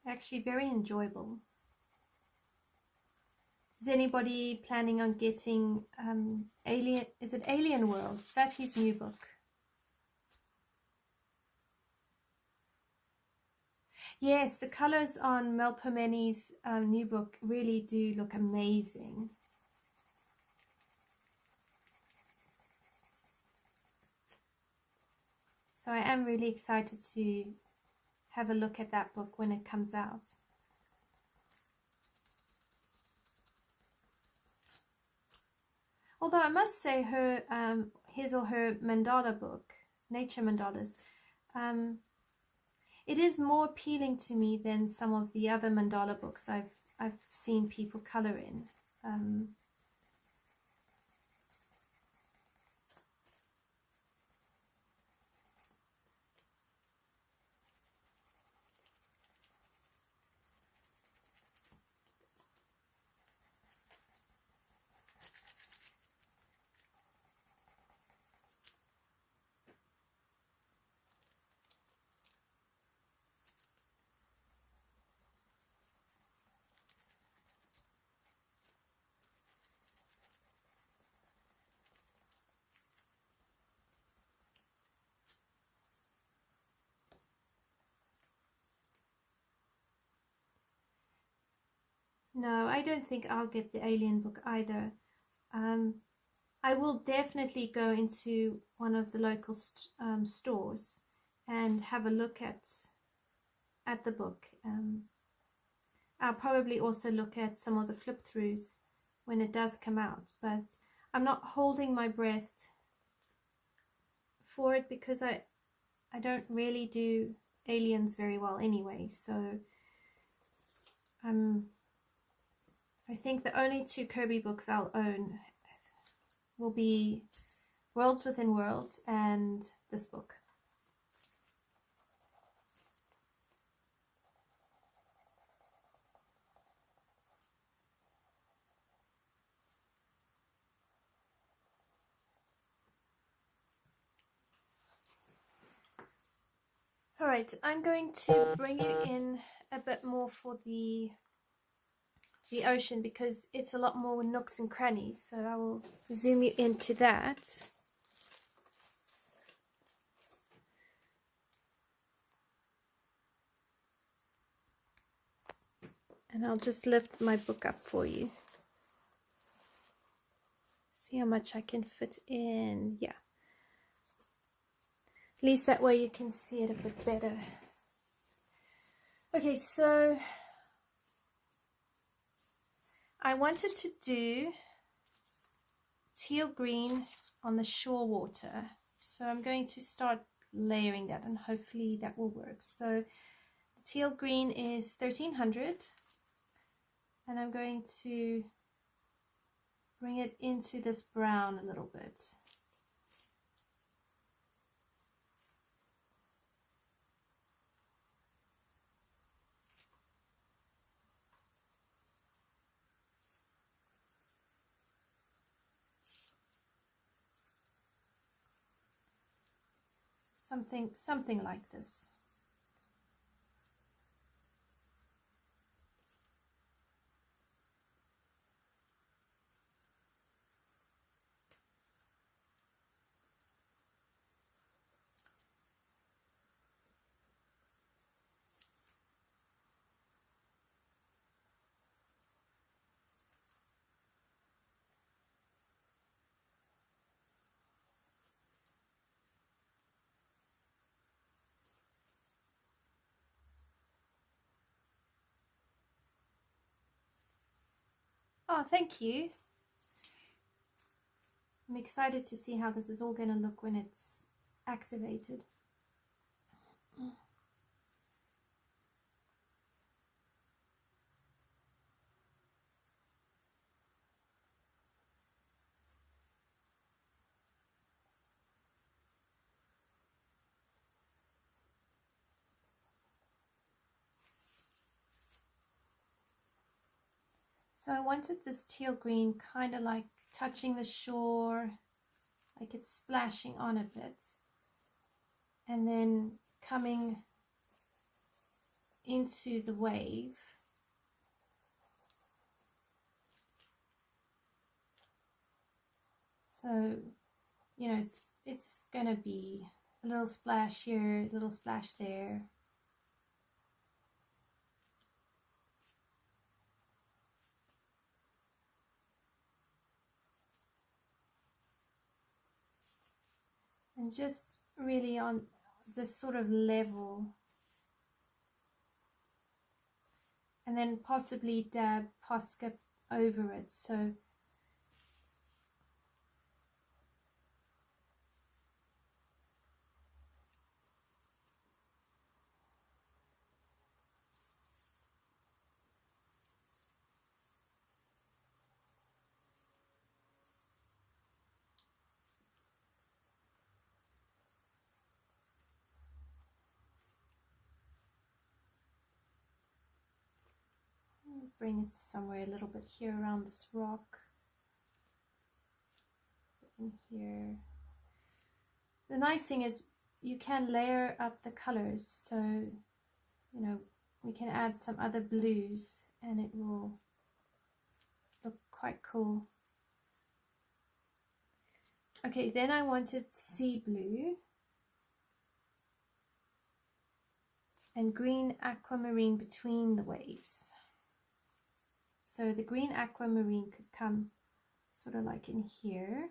Actually very enjoyable. Is anybody planning on getting Alien World? Is that his new book? Yes, the colours on Mel Pomeni's new book really do look amazing. So I am really excited to have a look at that book when it comes out. Although I must say his or her mandala book, Nature Mandalas, it is more appealing to me than some of the other mandala books I've seen people colour in. No, I don't think I'll get the Alien book either. I will definitely go into one of the local stores and have a look at the book. I'll probably also look at some of the flip-throughs when it does come out, but I'm not holding my breath for it because I don't really do aliens very well anyway, so I think the only two Kerby books I'll own will be Worlds Within Worlds and this book. Alright, I'm going to bring you in a bit more for the ocean because it's a lot more nooks and crannies, so I will zoom you into that. And I'll just lift my book up for you. See how much I can fit in. Yeah. At least that way you can see it a bit better. Okay, so I wanted to do teal green on the shore water, so I'm going to start layering that, and hopefully that will work. So the teal green is 1300, and I'm going to bring it into this brown a little bit. Something like this. Oh, thank you. I'm excited to see how this is all going to look when it's activated. So I wanted this teal green kind of like touching the shore, like it's splashing on a bit, and then coming into the wave. So, you know, it's gonna be a little splash here, a little splash there. And just really on this sort of level. And then possibly dab Posca over it. So bring it somewhere a little bit here around this rock. In here. The nice thing is you can layer up the colors, so you know we can add some other blues and it will look quite cool. Okay, then I wanted sea blue and green aquamarine between the waves. So the green aquamarine could come sort of like in here.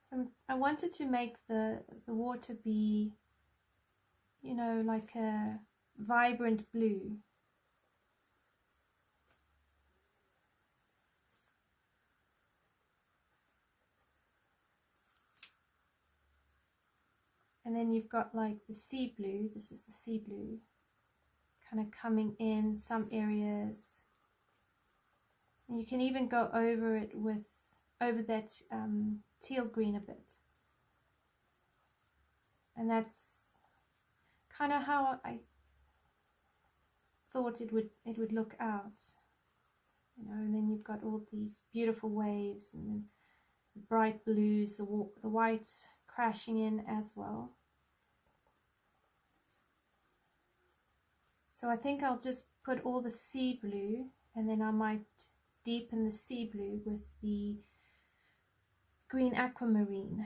So I wanted to make the water be, you know, like a vibrant blue. And then you've got like the sea blue, this is the sea blue, kind of coming in some areas. And you can even go over it with, over that teal green a bit. And that's kind of how I thought it would look out. You know, and then you've got all these beautiful waves and then the bright blues, the white crashing in as well. So I think I'll just put all the sea blue, and then I might deepen the sea blue with the green aquamarine.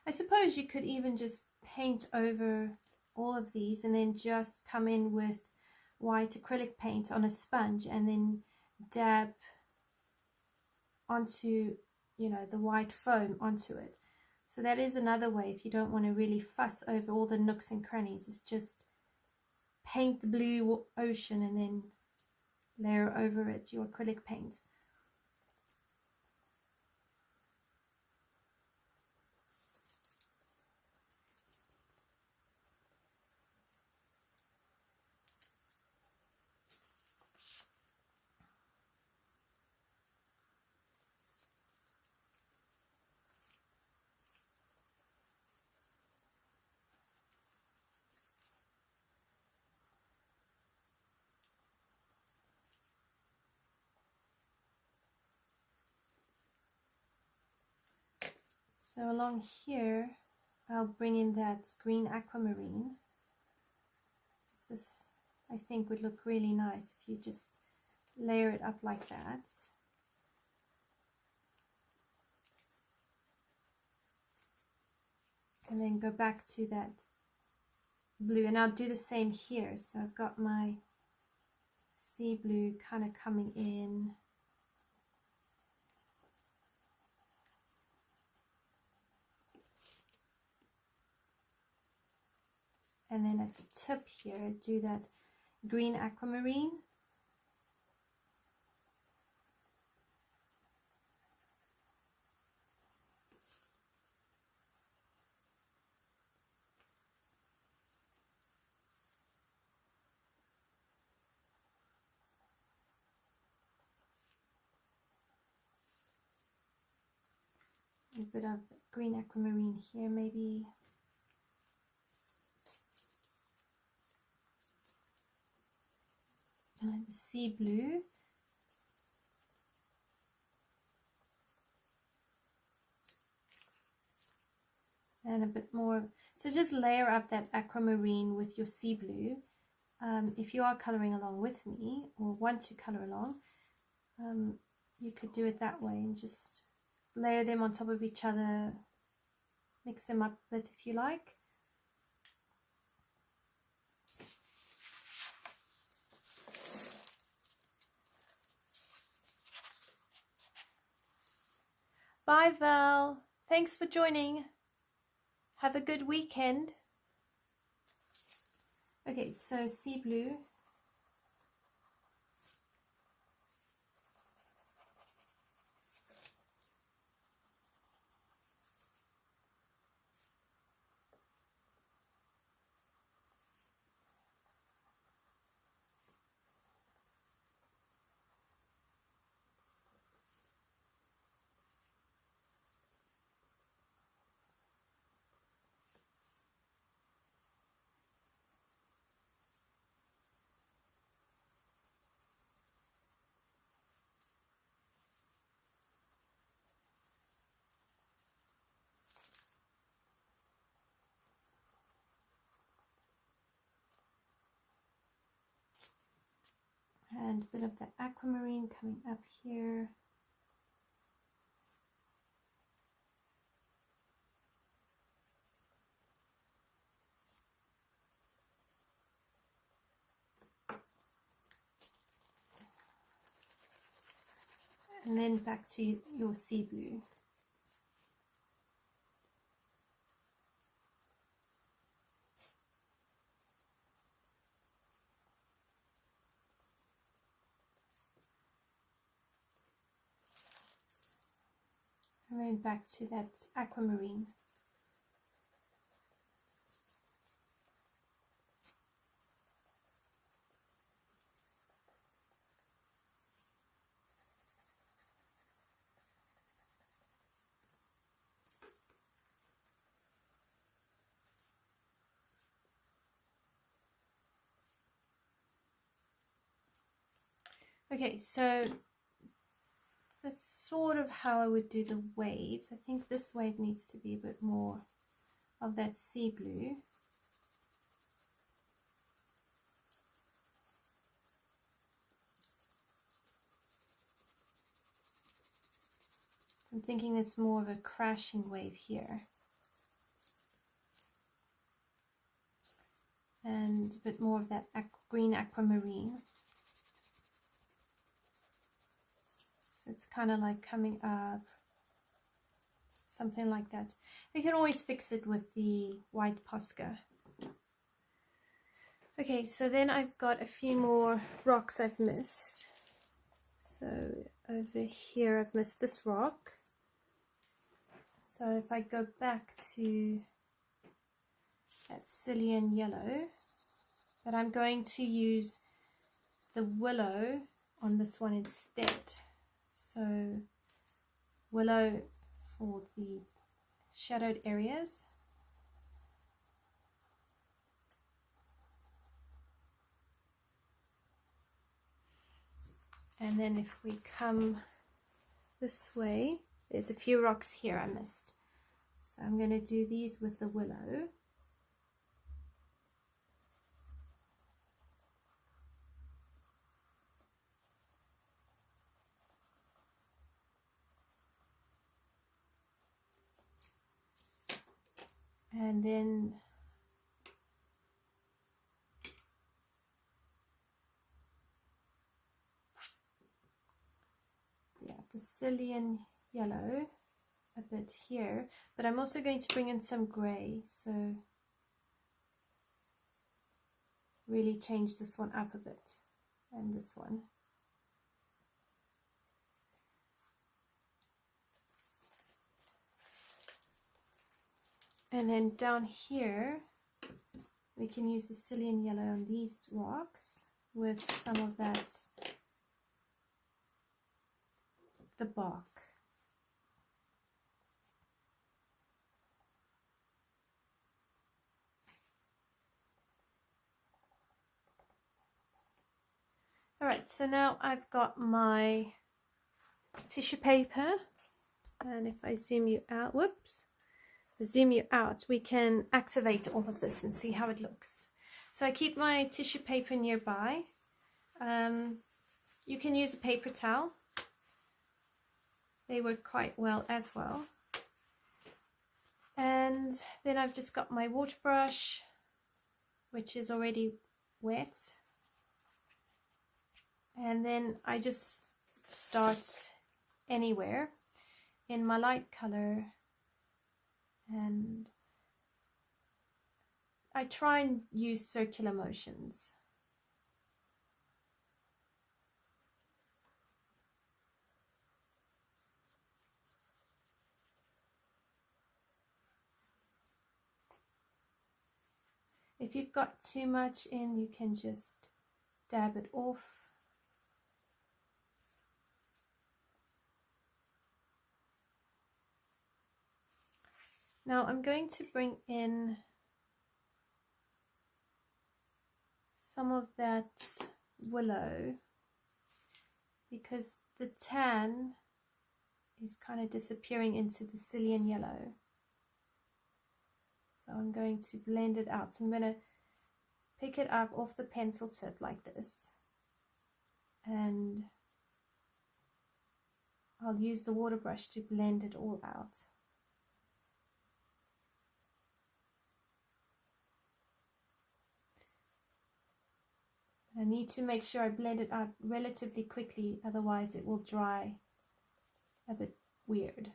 I suppose you could even just paint over all of these and then just come in with white acrylic paint on a sponge and then dab onto, you know, the white foam onto it. So that is another way if you don't want to really fuss over all the nooks and crannies. It's just paint the blue ocean and then layer over it your acrylic paint. So along here, I'll bring in that green aquamarine. This, I think, would look really nice if you just layer it up like that. And then go back to that blue. And I'll do the same here. So I've got my sea blue kind of coming in. And then at the tip here, do that green aquamarine. A bit of green aquamarine here, maybe. And the sea blue. And a bit more. So just layer up that aquamarine with your sea blue. If you are coloring along with me or want to color along, you could do it that way and just layer them on top of each other, mix them up a bit if you like. Bye Val, thanks for joining. Have a good weekend. Okay, so sea blue. And a bit of the aquamarine coming up here. And then back to your sea blue. And then back to that aquamarine. Okay, so that's sort of how I would do the waves. I think this wave needs to be a bit more of that sea blue. I'm thinking it's more of a crashing wave here. and a bit more of that green aquamarine. So it's kind of like coming up, something like that. You can always fix it with the white Posca. Okay, so then I've got a few more rocks I've missed. So over here I've missed this rock. So if I go back to that Scilian Yellow, but I'm going to use the Willow on this one instead. So Willow for the shadowed areas. And then if we come this way, there's a few rocks here I missed. So I'm going to do these with the Willow. And then the Scilian Yellow a bit here, but I'm also going to bring in some grey, so really change this one up a bit, and this one. And then down here we can use the Scilian Yellow on these rocks with some of that, the bark. Alright, so now I've got my tissue paper, and if I zoom you out, whoops, zoom you out, we can activate all of this and see how it looks. So I keep my tissue paper nearby. You can use a paper towel. They work quite well as well. And then I've just got my water brush, which is already wet. And then I just start anywhere in my light color, and I try and use circular motions. If you've got too much in, you can just dab it off. Now I'm going to bring in some of that Willow because the tan is kind of disappearing into the Scilian Yellow. So I'm going to blend it out. So I'm going to pick it up off the pencil tip like this, and I'll use the water brush to blend it all out. I need to make sure I blend it out relatively quickly, otherwise it will dry a bit weird.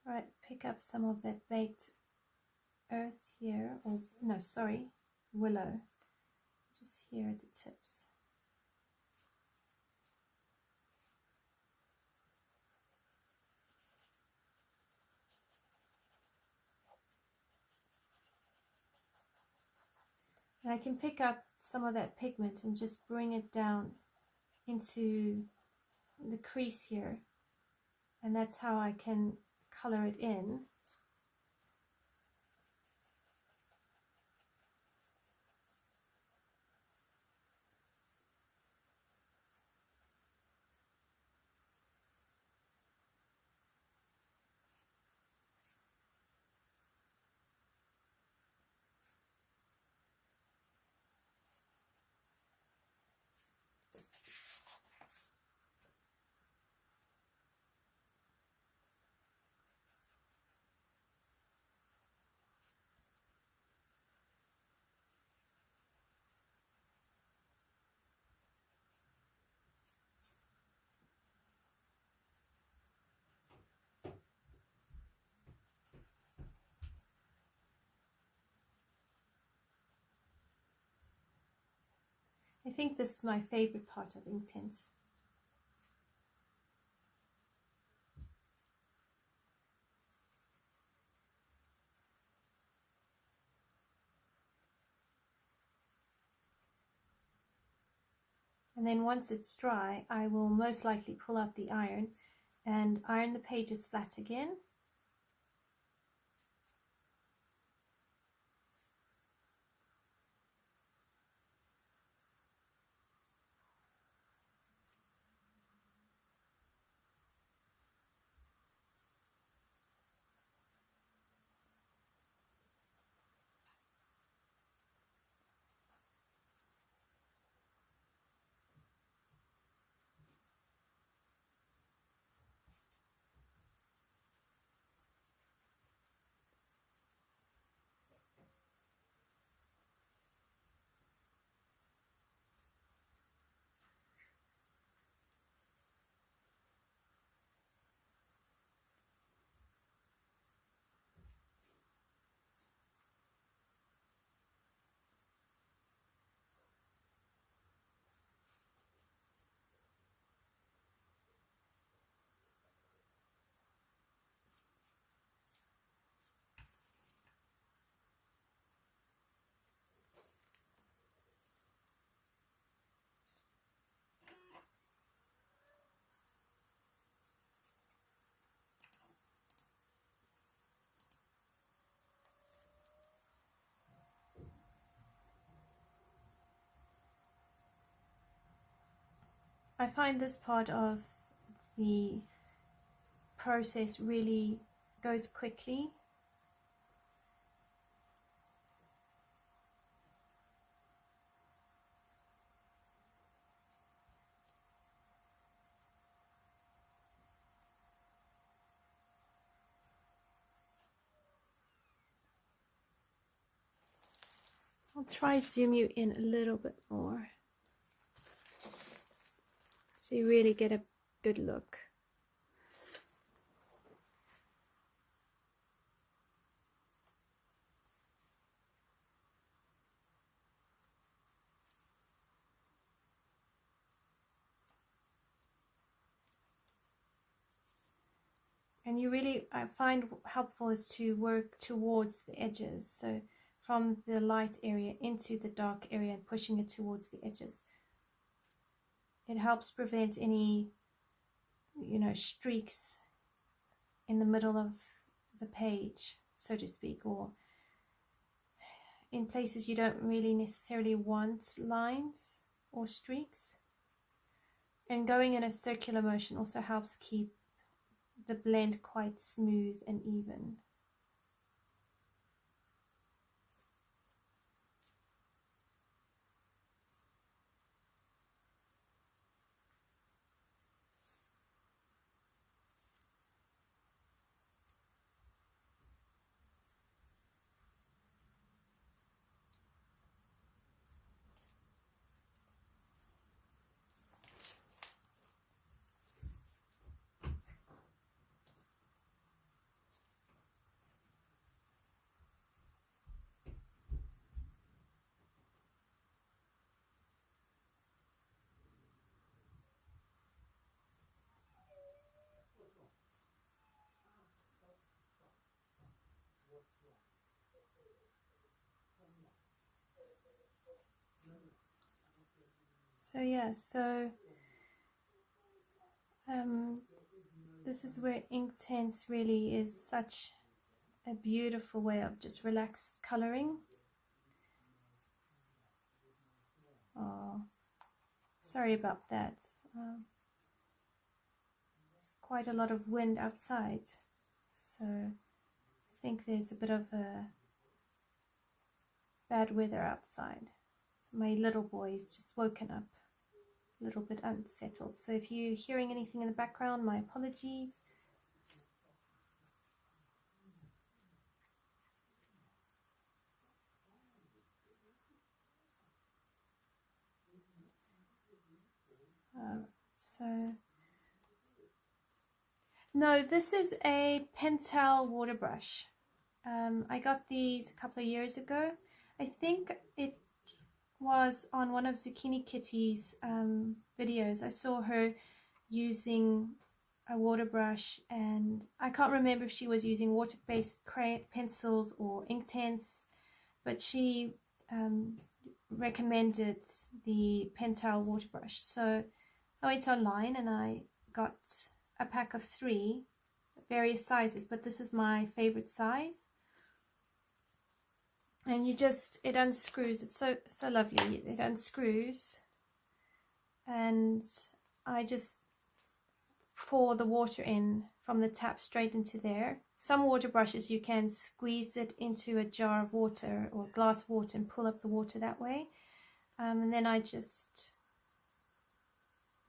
Right, pick up some of that baked earth here, or no, sorry, willow, just here at the tips. And I can pick up some of that pigment and just bring it down into the crease here, and that's how I can color it in. I think this is my favorite part of Inktense. And then once it's dry, I will most likely pull out the iron and iron the pages flat again. I find this part of the process really goes quickly. I'll try zoom you in a little bit more so you really get a good look. And you really, I find helpful is to work towards the edges. So from the light area into the dark area and pushing it towards the edges. It helps prevent any, streaks in the middle of the page, so to speak, or in places you don't really necessarily want lines or streaks. And going in a circular motion also helps keep the blend quite smooth and even. So yeah, so this is where Inktense really is such a beautiful way of just relaxed coloring. Oh, sorry about that. There's quite a lot of wind outside, so I think there's a bit of a bad weather outside. So my little boy's just woken up, a little bit unsettled. So if you're hearing anything in the background, my apologies. So no, this is a parental water brush. I got these a couple of years ago. I think it was on one of Zucchini Kitty's videos. I saw her using a water brush, and I can't remember if she was using water-based pencils or Inktense, but she recommended the parental water brush. So I went online and I got a pack of 3 various sizes, but this is my favorite size. And you just, it unscrews. It's so lovely. It unscrews, and I just pour the water in from the tap straight into there. Some water brushes you can squeeze it into a jar of water or a glass of water and pull up the water that way, and then I just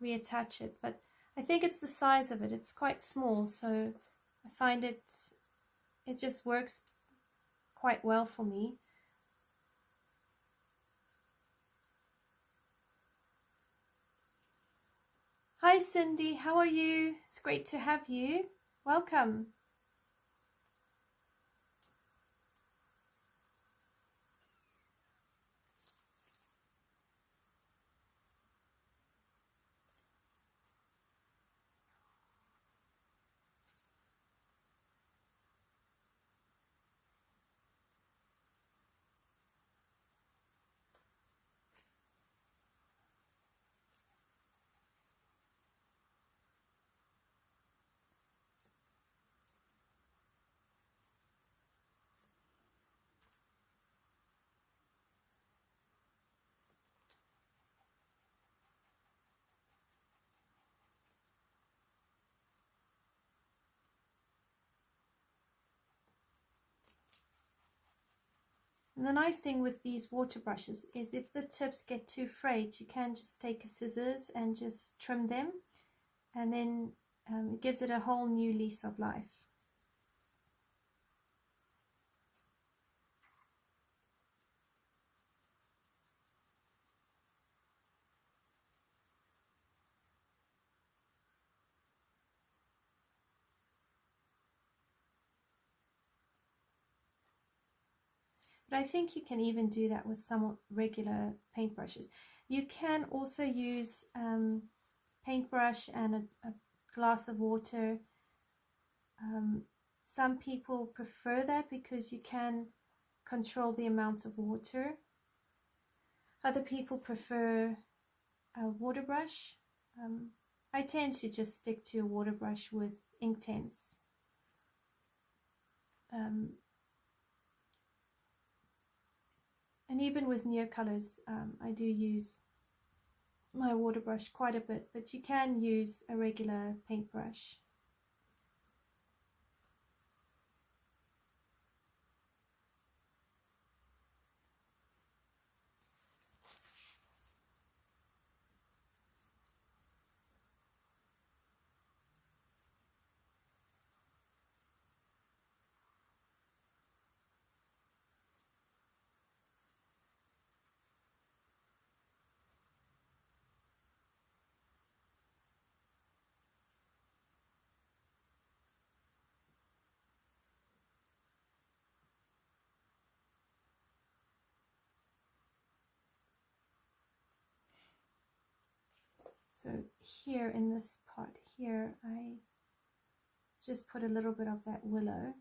reattach it. But I think it's the size of it. It's quite small, so I find it just works quite well for me. Hi Cindy, how are you? It's great to have you. Welcome. And the nice thing with these water brushes is if the tips get too frayed, you can just take a scissors and just trim them, and then it gives it a whole new lease of life. But I think you can even do that with some regular paintbrushes. You can also use paintbrush and a glass of water. Some people prefer that because you can control the amount of water. Other people prefer a water brush. I tend to just stick to a water brush with Inktense. And even with Neocolors, I do use my water brush quite a bit, but you can use a regular paintbrush. So here in this pot here, I just put a little bit of that Willow.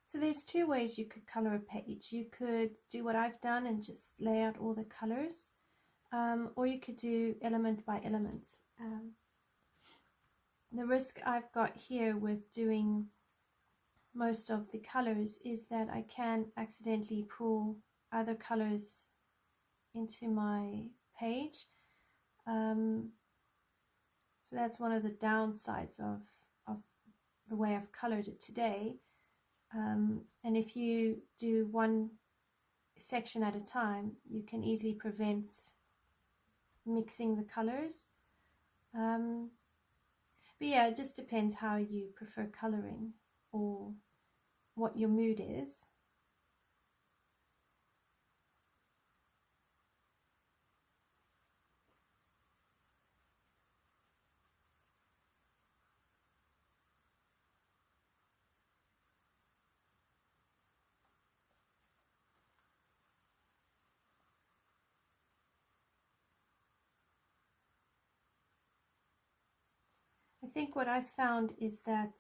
So there's two ways you could color a page. You could do what I've done and just lay out all the colors, or you could do element by element. The risk I've got here with doing most of the colors is that I can accidentally pull other colors into my page. So that's one of the downsides of the way I've colored it today. And if you do one section at a time, you can easily prevent mixing the colors. But yeah, it just depends how you prefer coloring or what your mood is. I think what I've found is that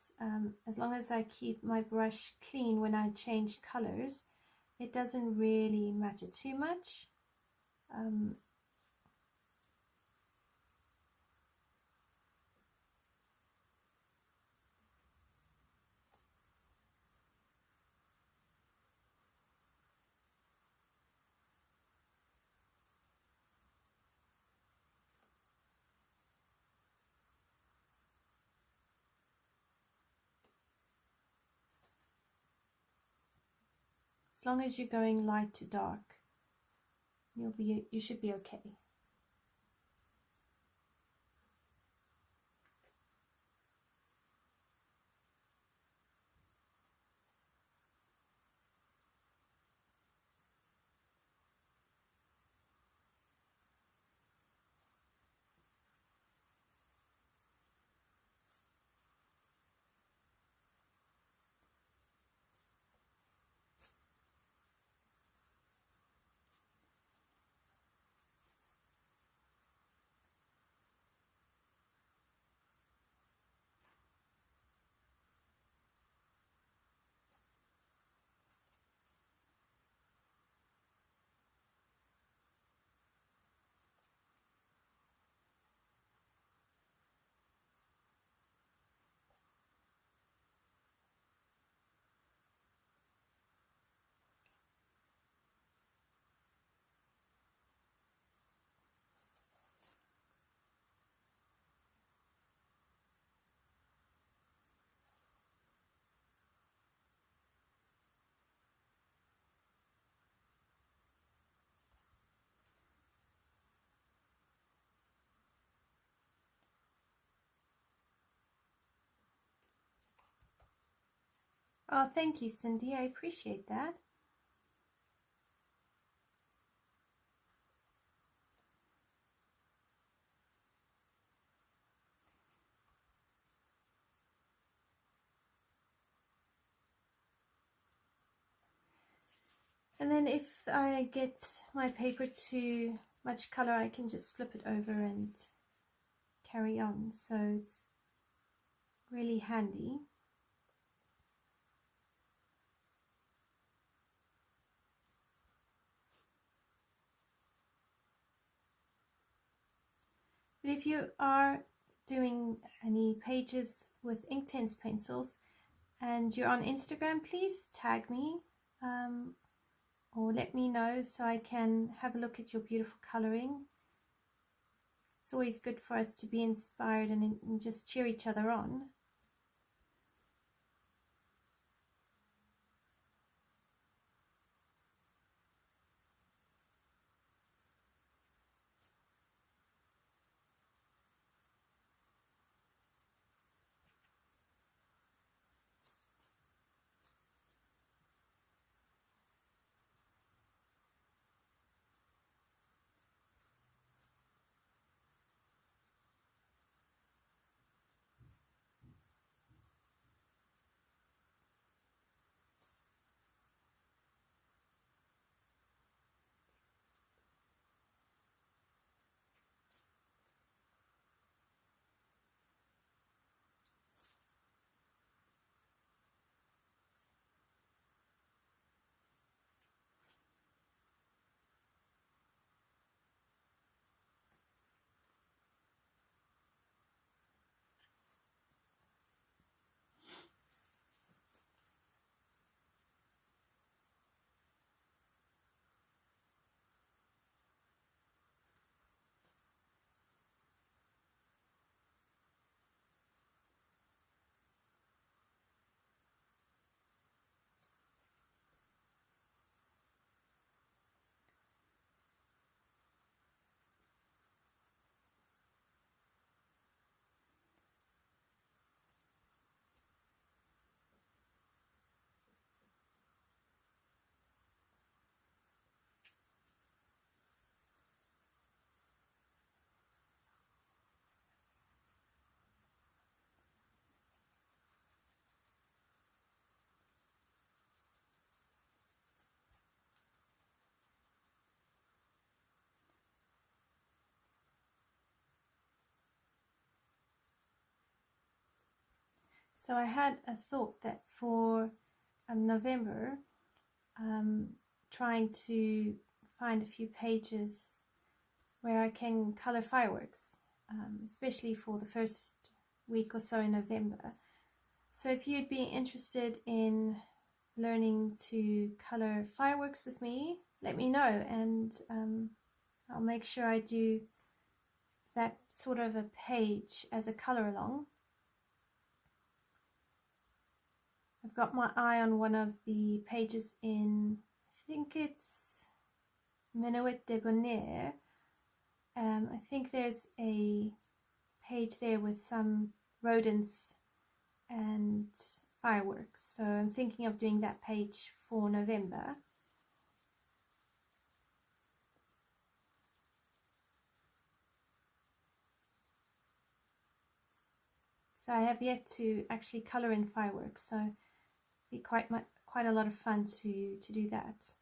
as long as I keep my brush clean when I change colors, it doesn't really matter too much. As long as you're going light to dark, you should be okay. Oh, thank you, Cindy. I appreciate that. And then if I get my paper too much color, I can just flip it over and carry on. So it's really handy. But if you are doing any pages with Inktense pencils and you're on Instagram, please tag me or let me know so I can have a look at your beautiful coloring. It's always good for us to be inspired and just cheer each other on. So I had a thought that for November, trying to find a few pages where I can color fireworks, especially for the first week or so in November. So if you'd be interested in learning to color fireworks with me, let me know, and I'll make sure I do that sort of a page as a color along. I've got my eye on one of the pages in, I think it's Minuet Debonair. I think there's a page there with some rodents and fireworks, so I'm thinking of doing that page for November. So I have yet to actually color in fireworks, so it'd be quite a lot of fun to do that.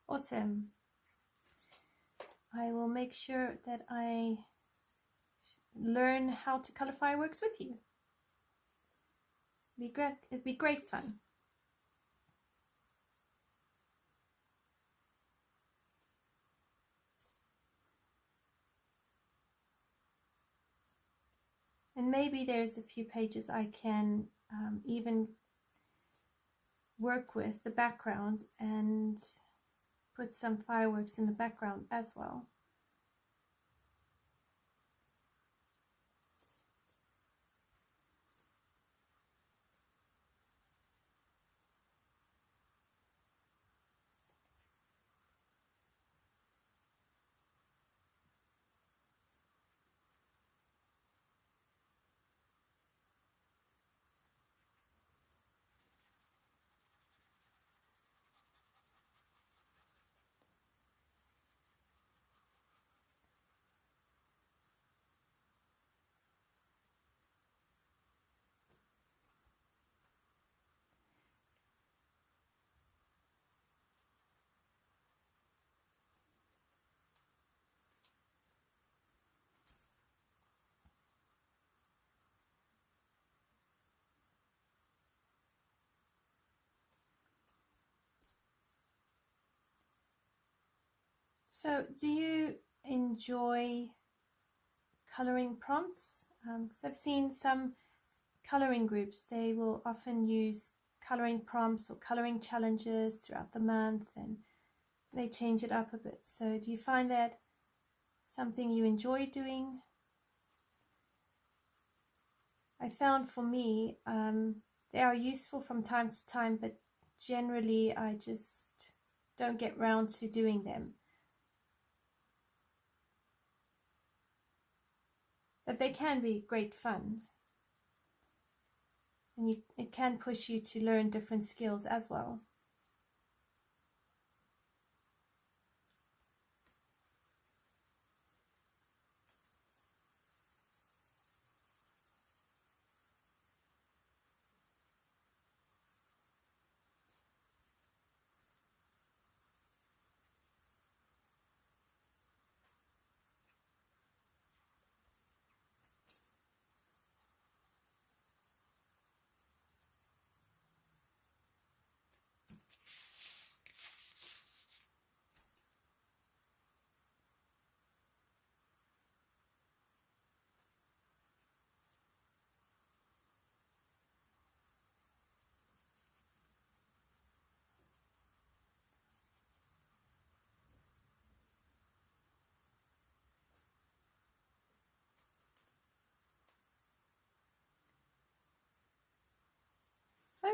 Awesome. I will make sure that I learn how to color fireworks with you. It'd be great fun. And maybe there's a few pages I can even work with the background and put some fireworks in the background as well. So do you enjoy coloring prompts? Because I've seen some coloring groups, they will often use coloring prompts or coloring challenges throughout the month, and they change it up a bit. So do you find that something you enjoy doing? I found for me, they are useful from time to time, but generally I just don't get round to doing them. But they can be great fun, and it can push you to learn different skills as well.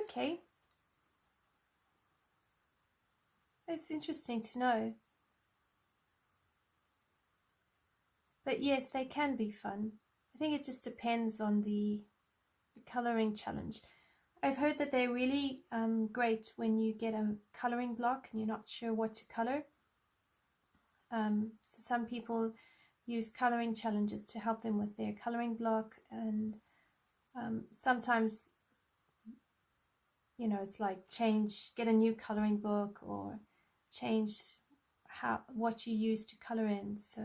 Okay. It's interesting to know. But yes, they can be fun. I think it just depends on the coloring challenge. I've heard that they're really great when you get a coloring block and you're not sure what to color. So some people use coloring challenges to help them with their coloring block, and sometimes, you know, it's like get a new coloring book or change what you use to color in. So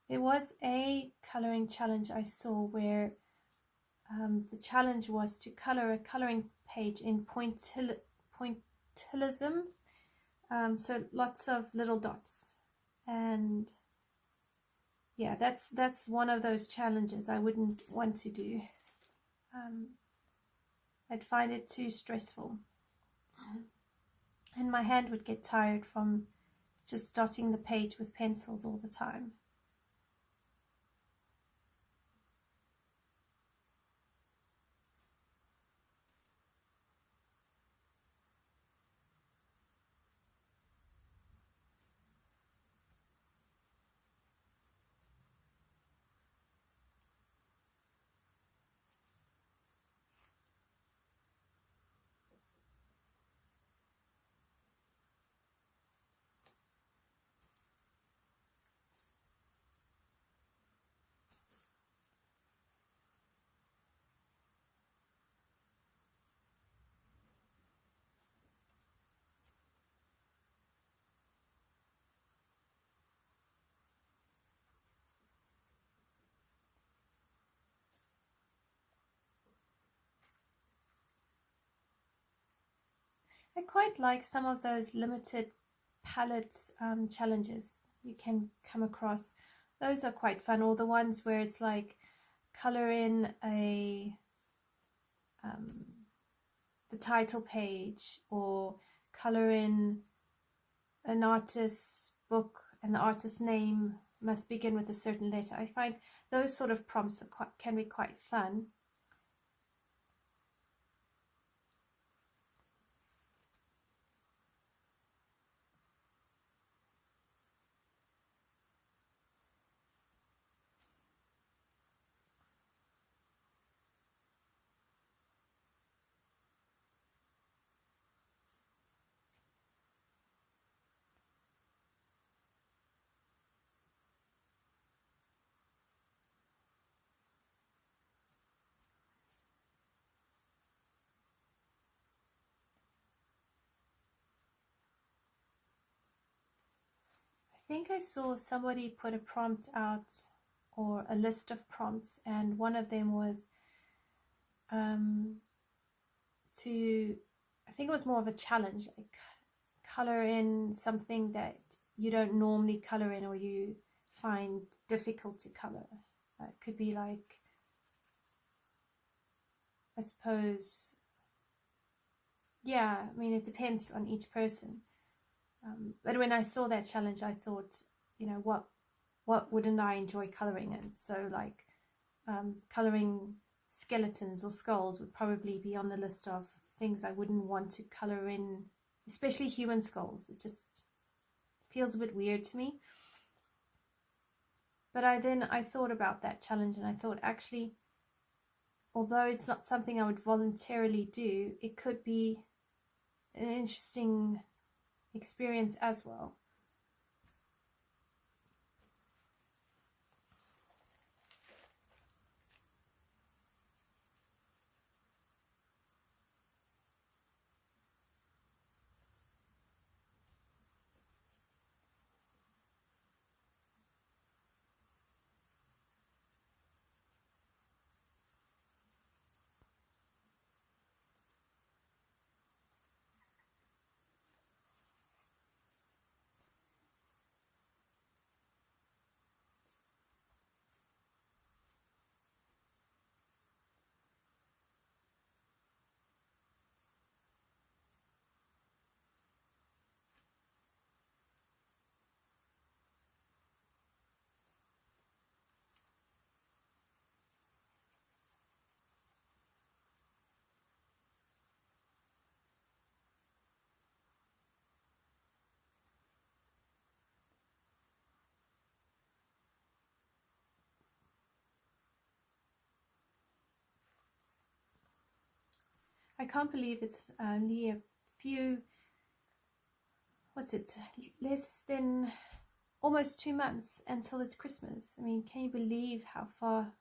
there was a coloring challenge I saw where the challenge was to color a coloring page in pointillism. So lots of little dots, and yeah, that's one of those challenges I wouldn't want to do. I'd find it too stressful, and my hand would get tired from just dotting the page with pencils all the time. I quite like some of those limited palette challenges you can come across. Those are quite fun, or the ones where it's like color in the title page, or color in an artist's book and the artist's name must begin with a certain letter. I find those sort of prompts can be quite fun. I think I saw somebody put a prompt out, or a list of prompts, and one of them was I think it was more of a challenge, like color in something that you don't normally color in or you find difficult to color. It could be like, I suppose, yeah, I mean, it depends on each person. But when I saw that challenge, I thought, you know, what wouldn't I enjoy coloring in? So like coloring skeletons or skulls would probably be on the list of things I wouldn't want to color in, especially human skulls. It just feels a bit weird to me. But I thought about that challenge, and I thought, actually, although it's not something I would voluntarily do, it could be an interesting experience as well. I can't believe it's only a few, what's it, less than almost 2 months until it's Christmas. I mean, can you believe how far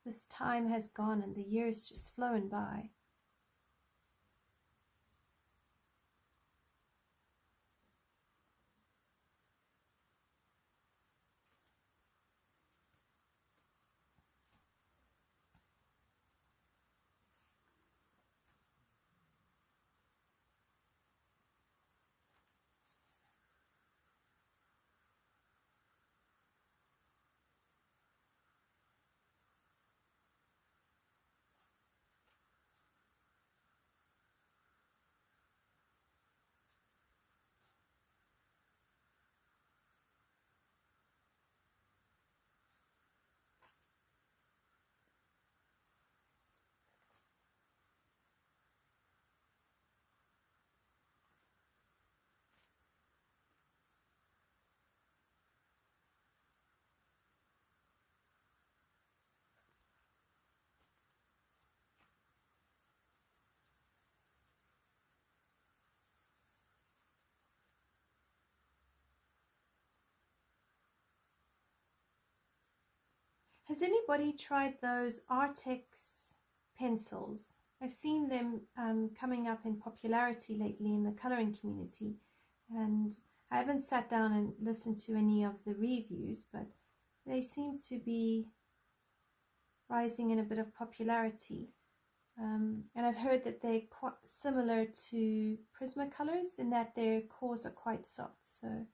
this time has gone and the years just flown by? Has anybody tried those Artex pencils? I've seen them coming up in popularity lately in the coloring community, and I haven't sat down and listened to any of the reviews, but they seem to be rising in a bit of popularity. And I've heard that they're quite similar to Prismacolors in that their cores are quite soft. So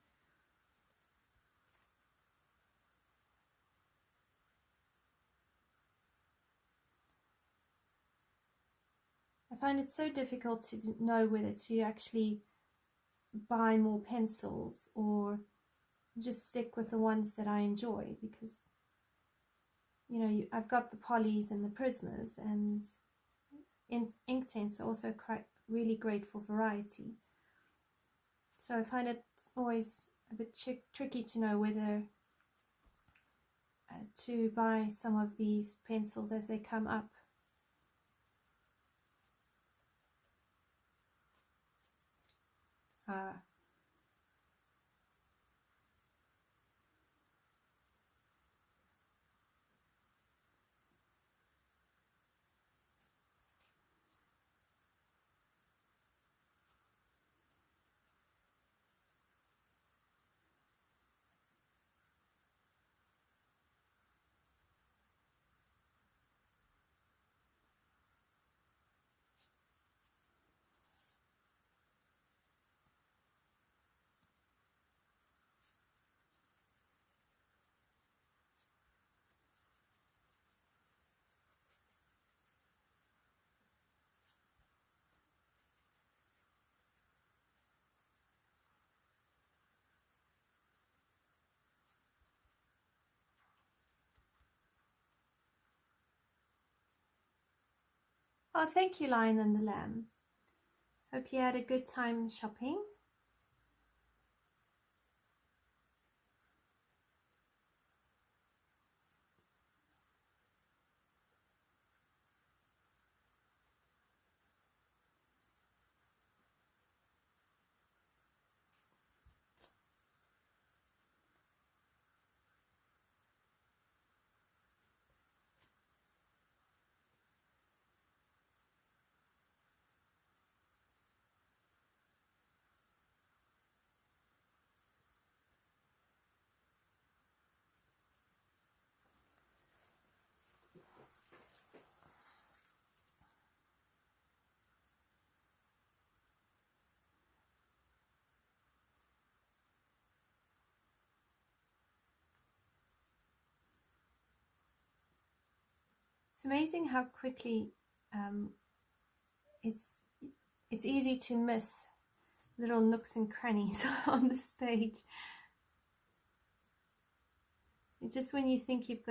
I find it so difficult to know whether to actually buy more pencils or just stick with the ones that I enjoy, because I've got the polys and the prismas, and Inktense are also quite really great for variety. So I find it always a bit tricky to know whether to buy some of these pencils as they come up. Oh, thank you, Lion and the Lamb. Hope you had a good time shopping. It's amazing how quickly it's easy to miss little nooks and crannies on this page. It's just when you think you've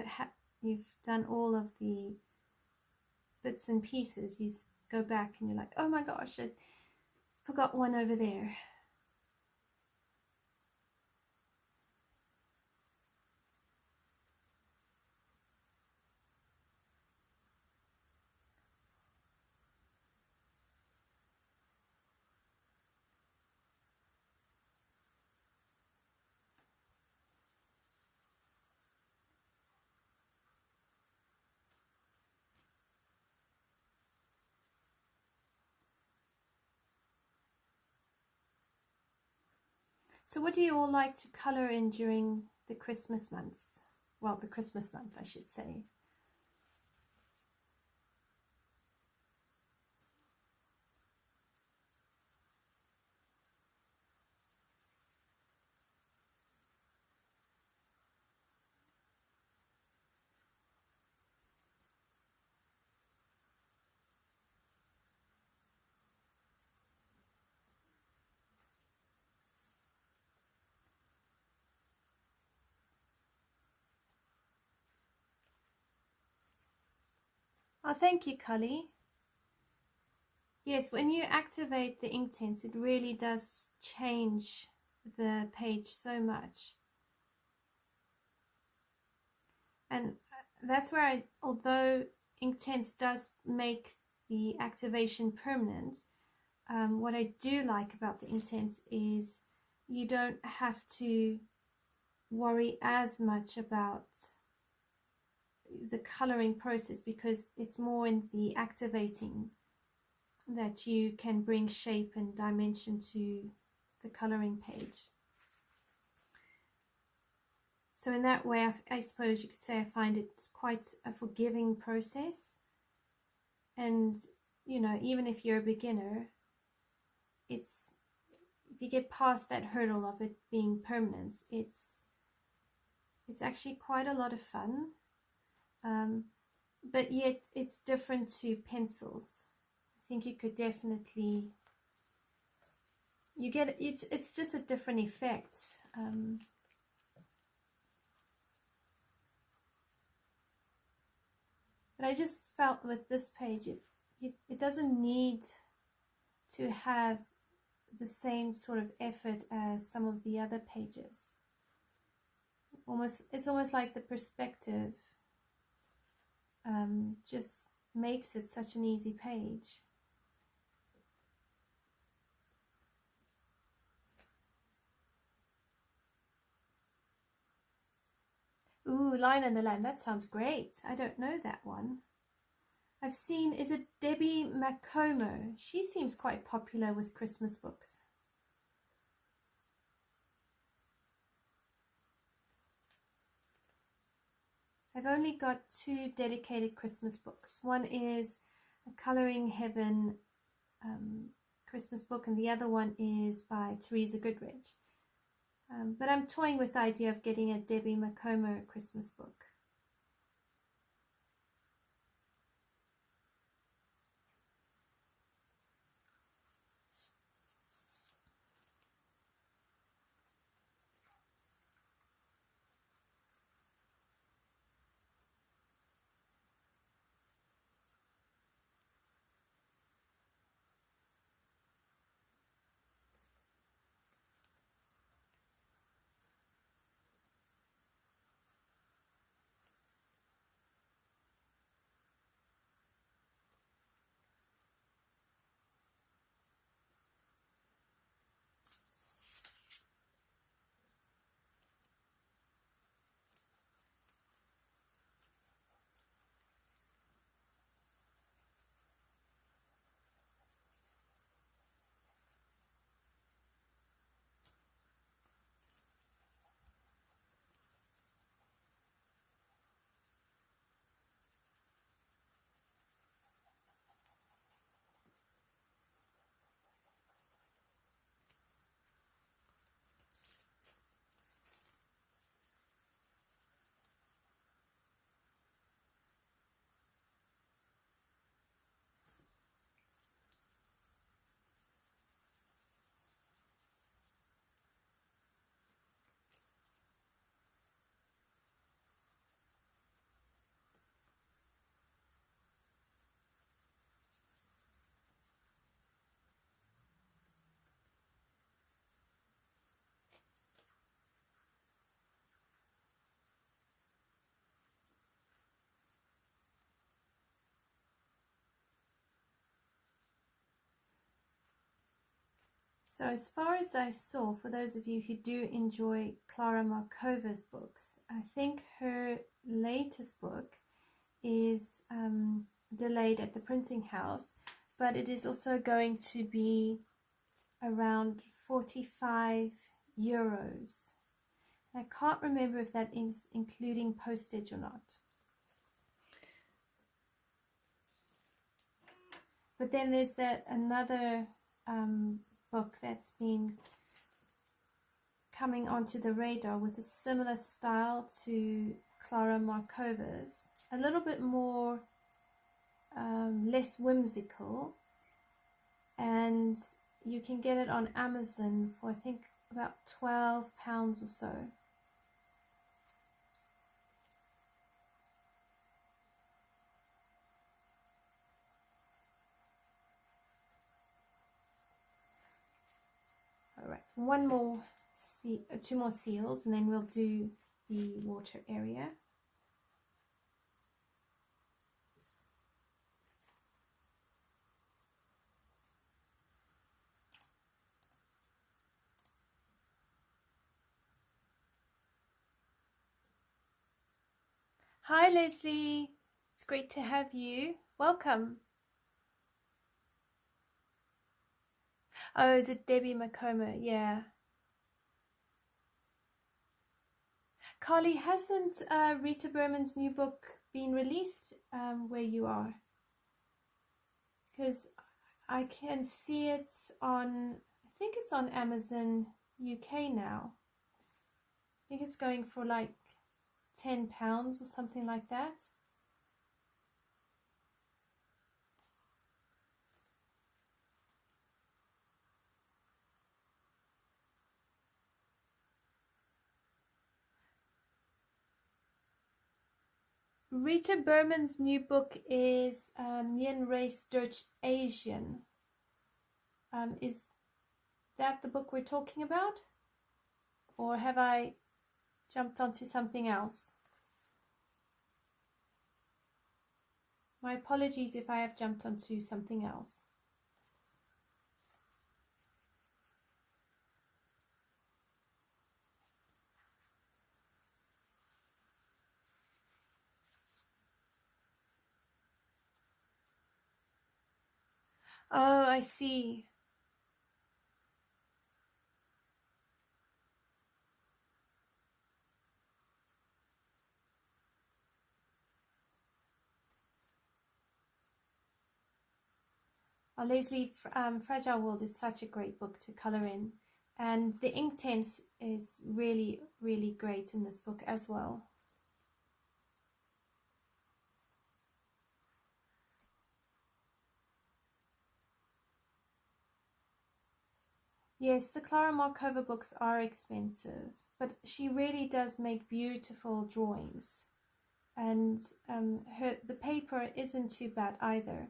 done all of the bits and pieces, you go back and you're like, oh my gosh, I forgot one over there. So what do you all like to colour in during the Christmas months? Well, the Christmas month, I should say. Oh, thank you, Cully. Yes, when you activate the Inktense, it really does change the page so much. And that's where although Inktense does make the activation permanent, what I do like about the Inktense is you don't have to worry as much about the coloring process, because it's more in the activating that you can bring shape and dimension to the coloring page. So in that way, I suppose you could say I find it quite a forgiving process. And, you know, even if you're a beginner, if you get past that hurdle of it being permanent, it's actually quite a lot of fun. But yet it's different to pencils. I think you could definitely, you get it's just a different effect. But I just felt with this page, it doesn't need to have the same sort of effort as some of the other pages. It's almost like the perspective just makes it such an easy page. Ooh, Lion and the Lamb, that sounds great. I don't know that one. I've seen, is it Debbie Macomo? She seems quite popular with Christmas books. I've only got 2 dedicated Christmas books. One is a Colouring Heaven Christmas book, and the other one is by Teresa Goodrich. But I'm toying with the idea of getting a Debbie Macomo Christmas book. So as far as I saw, for those of you who do enjoy Clara Markova's books, I think her latest book is delayed at the printing house, but it is also going to be around 45 euros. I can't remember if that is including postage or not. But then there's that another book that's been coming onto the radar with a similar style to Klara Markova's, a little bit more less whimsical, and you can get it on Amazon for I think about £12 or so. All right, two more seals, and then we'll do the water area. Hi Leslie, it's great to have you. Welcome. Oh, is it Debbie Makoma? Yeah. Carly, hasn't Rita Berman's new book been released where you are? Because I can see it on, I think it's on Amazon UK now. I think it's going for like £10 or something like that. Rita Berman's new book is Mien Race Durch Asian. Is that the book we're talking about? Or have I jumped onto something else? My apologies if I have jumped onto something else. Oh, I see. Oh, Leslie, Fragile World is such a great book to colour in. And the Inktense is really, really great in this book as well. Yes, the Klara Markova books are expensive, but she really does make beautiful drawings. And the paper isn't too bad either.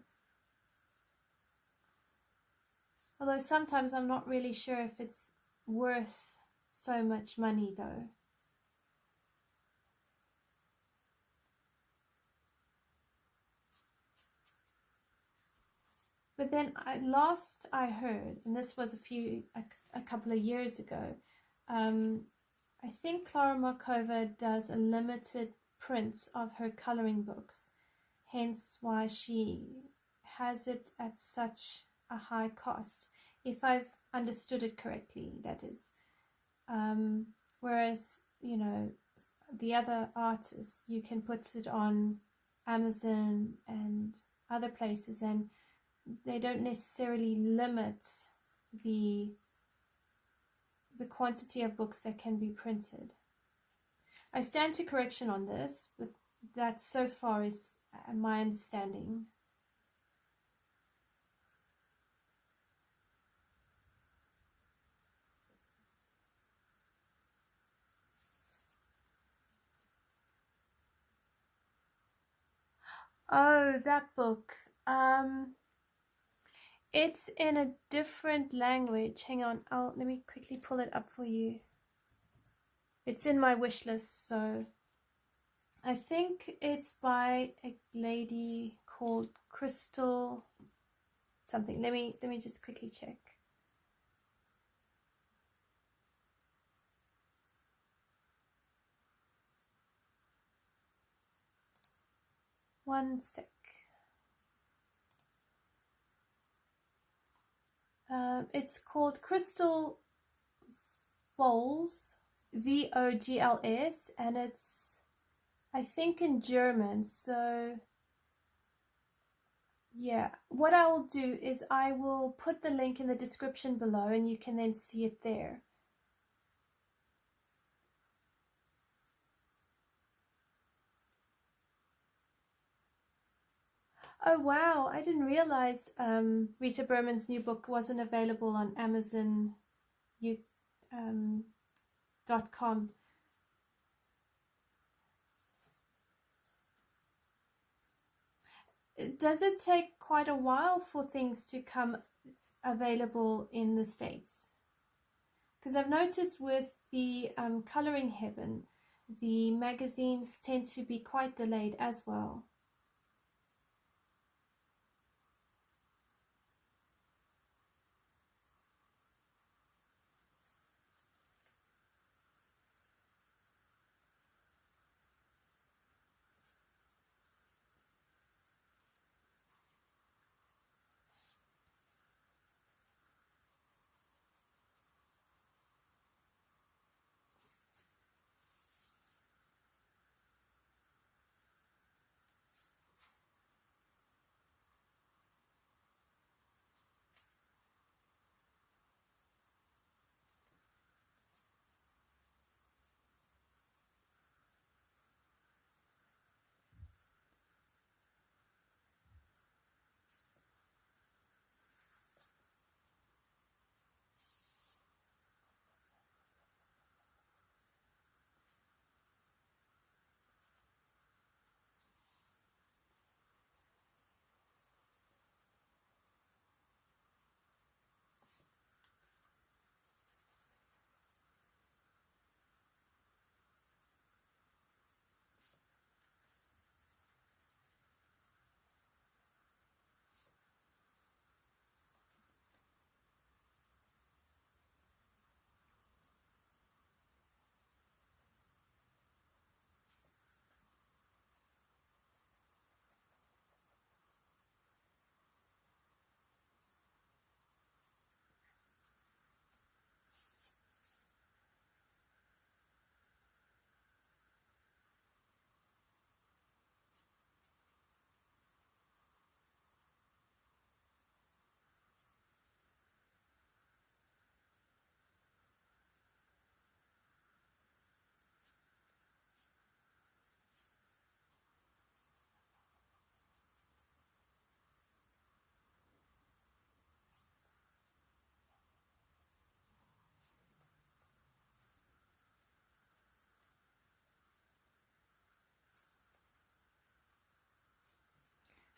Although sometimes I'm not really sure if it's worth so much money though. But then last I heard, and this was a couple of years ago, I think Klara Markova does a limited print of her colouring books, hence why she has it at such a high cost, if I've understood it correctly, that is. Whereas, you know, the other artists, you can put it on Amazon and other places, and they don't necessarily limit the quantity of books that can be printed. I stand to correction on this, but that so far is my understanding. Oh, that book. It's in a different language. Hang on, let me quickly pull it up for you. It's in my wish list, so I think it's by a lady called Crystal something. Let me just quickly check. One sec. It's called Crystal Vogels, Vogls, and it's, I think, in German. So yeah, what I will do is I will put the link in the description below and you can then see it there. Oh wow, I didn't realize Rita Berman's new book wasn't available on Amazon .com. Does it take quite a while for things to come available in the States? Because I've noticed with the Coloring Heaven, the magazines tend to be quite delayed as well.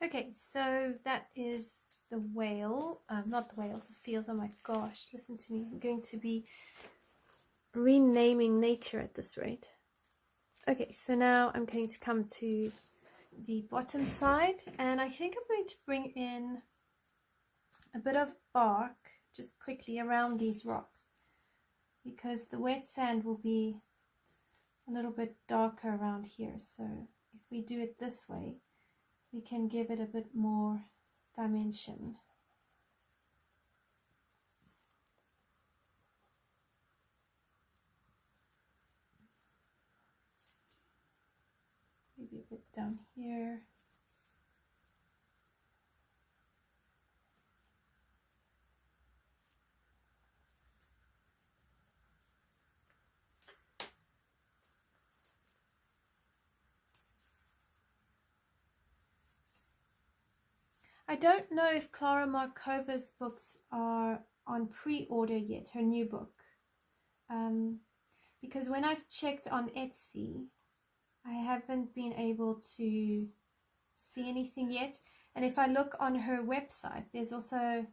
Okay, so that is the whale, not the whales, the seals. Oh my gosh, listen to me. I'm going to be renaming nature at this rate. Okay, so now I'm going to come to the bottom side, and I think I'm going to bring in a bit of bark just quickly around these rocks, because the wet sand will be a little bit darker around here. So if we do it this way, we can give it a bit more dimension. Maybe a bit down here. I don't know if Clara Markova's books are on pre-order yet, her new book. Because when I've checked on Etsy, I haven't been able to see anything yet. And if I look on her website, there's also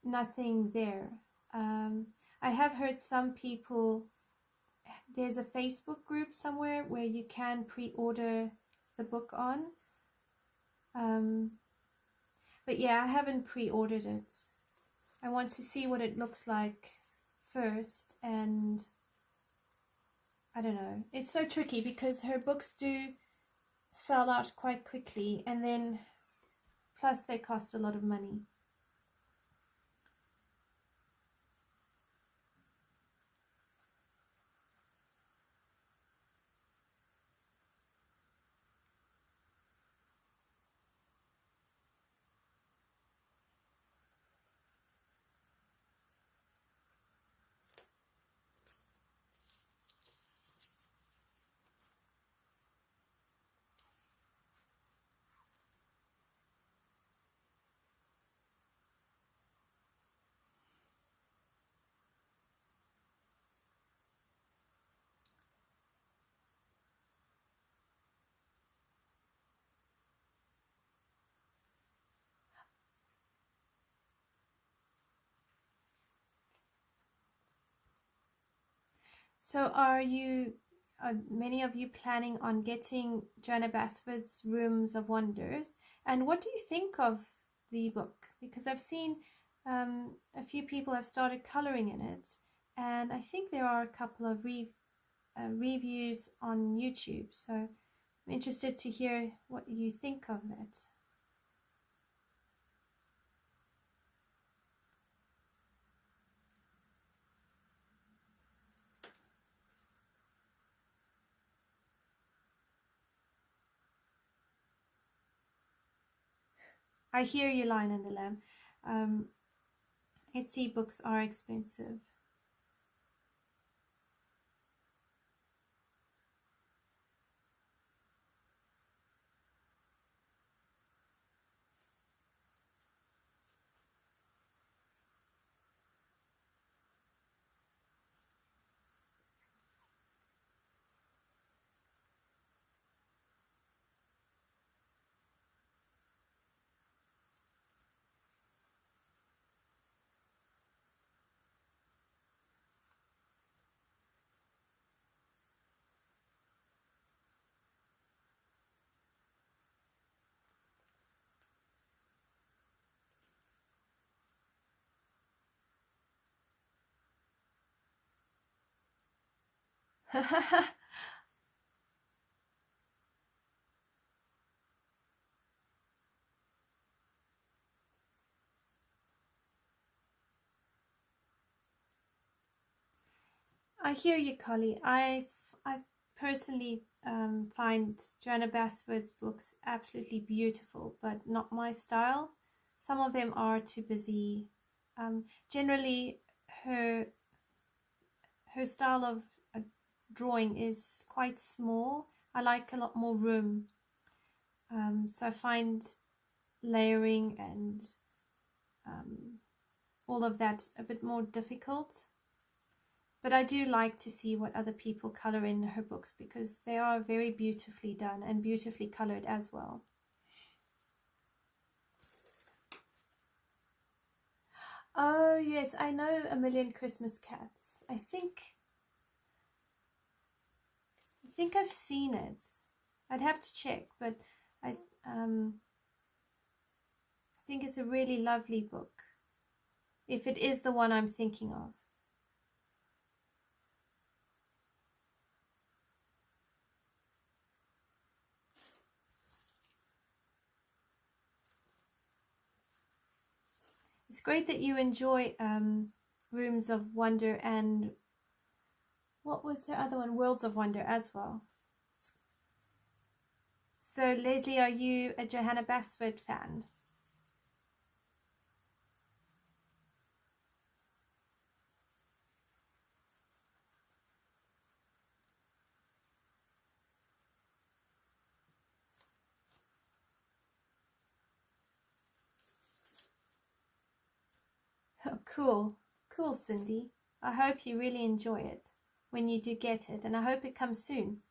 nothing there. I have heard some people, there's a Facebook group somewhere where you can pre-order the book on. But yeah, I haven't pre-ordered it. I want to see what it looks like first, and I don't know. It's so tricky because her books do sell out quite quickly, and then plus they cost a lot of money. So are many of you planning on getting Joanna Basford's Rooms of Wonders? And what do you think of the book? Because I've seen a few people have started coloring in it, and I think there are a couple of reviews on YouTube. So I'm interested to hear what you think of that. I hear you, Lion and the Lamb. Etsy books are expensive. I hear you, Collie. I personally find Joanna Basford's books absolutely beautiful, but not my style. Some of them are too busy. Generally, her style of drawing is quite small. I like a lot more room. So I find layering and all of that a bit more difficult. But I do like to see what other people color in her books, because they are very beautifully done and beautifully colored as well. Oh yes, I know A Million Christmas Cats. I think I've seen it. I'd have to check, but I think it's a really lovely book, if it is the one I'm thinking of. It's great that you enjoy Rooms of Wonder, and what was the other one? Worlds of Wonder as well. So Leslie, are you a Johanna Basford fan? Oh, cool. Cool, Cindy. I hope you really enjoy it when you do get it, and I hope it comes soon.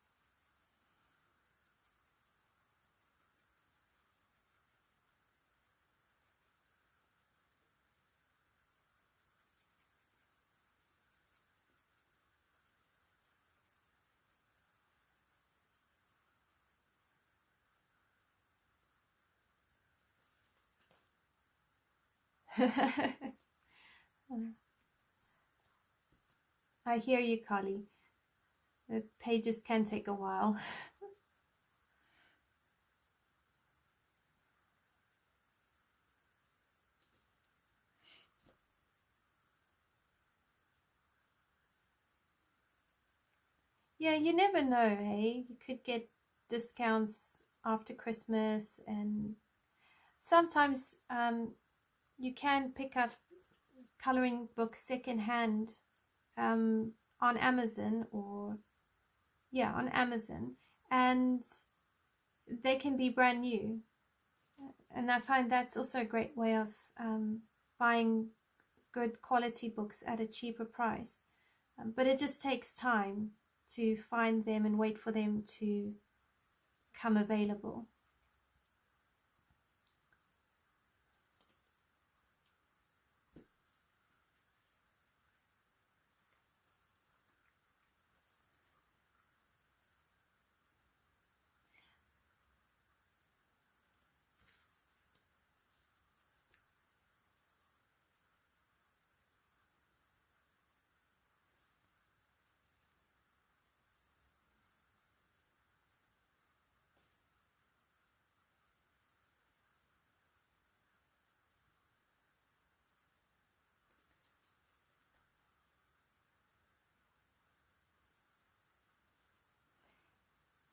I hear you, Carly. The pages can take a while. Yeah, you never know, hey? You could get discounts after Christmas, and sometimes you can pick up coloring books secondhand on Amazon, or yeah, on Amazon, and they can be brand new. And I find that's also a great way of buying good quality books at a cheaper price. But it just takes time to find them and wait for them to come available.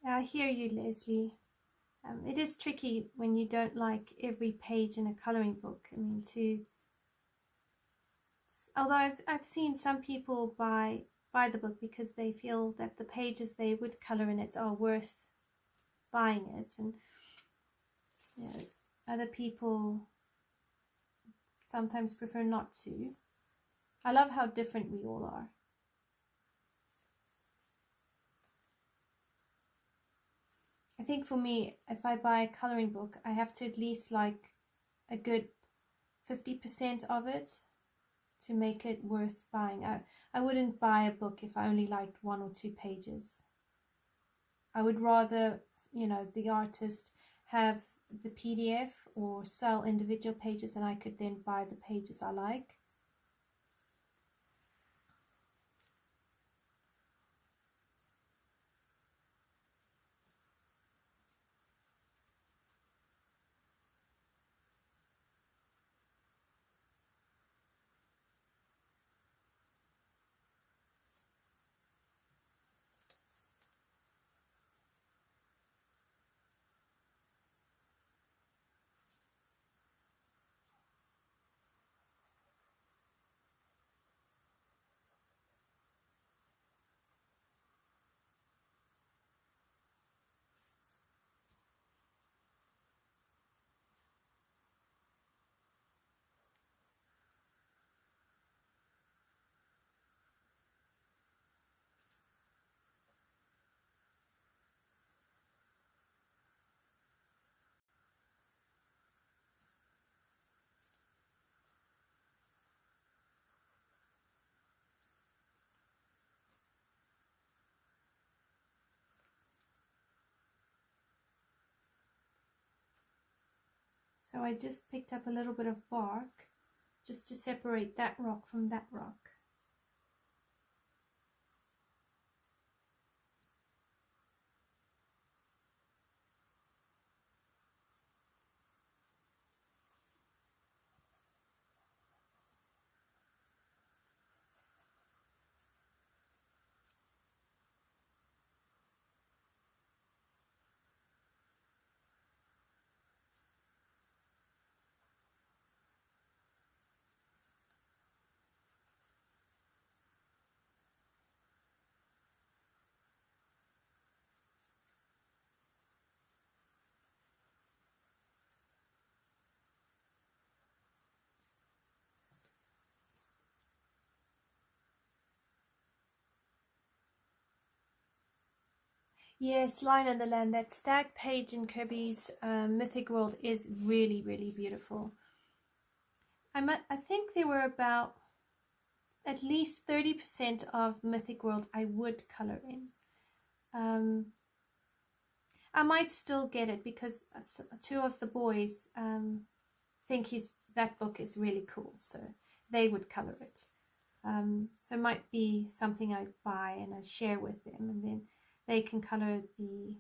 I hear you, Leslie. It is tricky when you don't like every page in a coloring book. I mean, although I've seen some people buy the book because they feel that the pages they would color in it are worth buying it, and you know, other people sometimes prefer not to. I love how different we all are. I think for me, if I buy a coloring book, I have to at least like a good 50% of it to make it worth buying. I wouldn't buy a book if I only liked 1 or 2 pages. I would rather, you know, the artist have the PDF or sell individual pages, and I could then buy the pages I like. So I just picked up a little bit of bark just to separate that rock from that rock. Yes, Lion in the Land, that stag page in Kirby's Mythic World is really, really beautiful. I think there were about at least 30% of Mythic World I would color in. I might still get it because 2 of the boys think that book is really cool, so they would color it. So it might be something I buy and I share with them, and then they can color the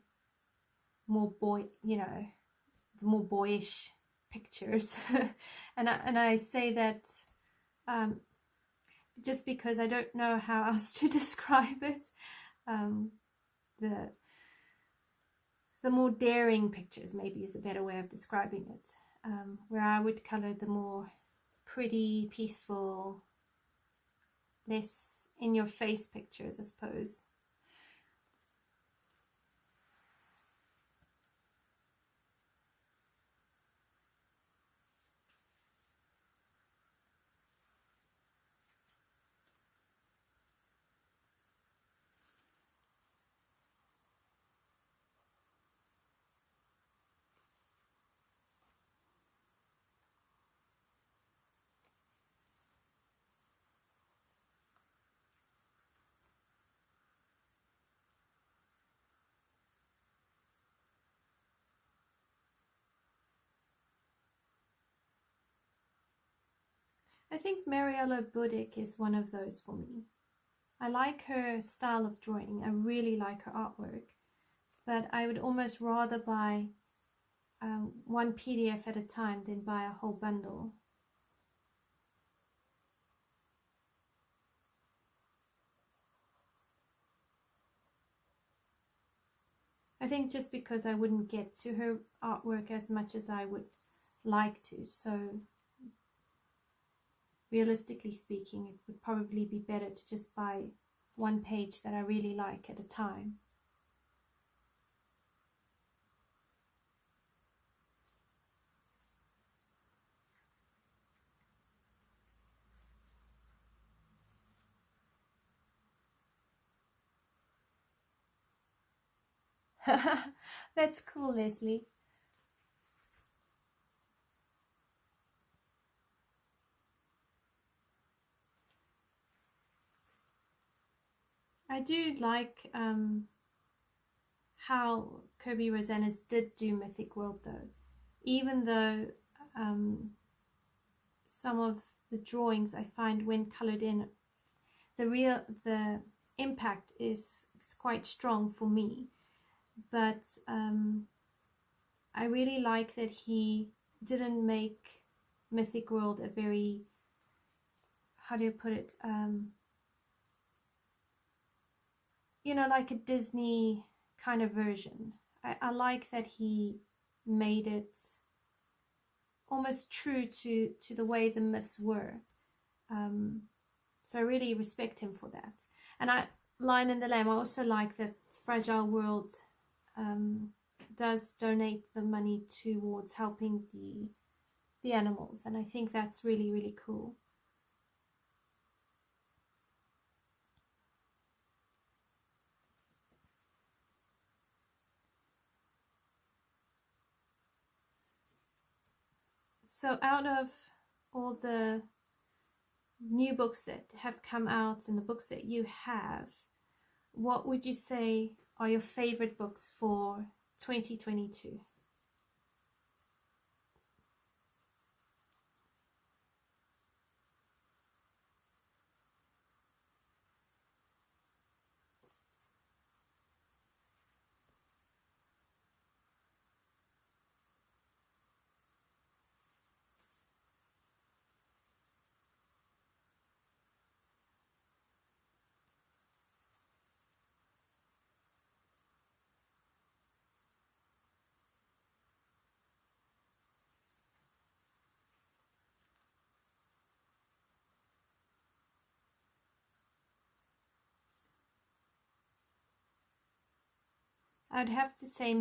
more the more boyish pictures. and I say that just because I don't know how else to describe it. The more daring pictures maybe is a better way of describing it, where I would color the more pretty, peaceful, less in your face pictures, I suppose. I think Mariella Budik is one of those for me. I like her style of drawing. I really like her artwork, but I would almost rather buy one PDF at a time than buy a whole bundle. I think just because I wouldn't get to her artwork as much as I would like to. So realistically speaking, it would probably be better to just buy one page that I really like at a time. That's cool, Leslie. I do like how Kerby Rosanes did do Mythic World, though. Even though some of the drawings I find when colored in, the impact is quite strong for me. But I really like that he didn't make Mythic World a very, how do you put it, you know, like a Disney kind of version. I like that he made it almost true to the way the myths were. So I really respect him for that. And Lion and the Lamb, I also like that Fragile World does donate the money towards helping the animals, and I think that's really, really cool. So out of all the new books that have come out and the books that you have, what would you say are your favorite books for 2022? I'd have to say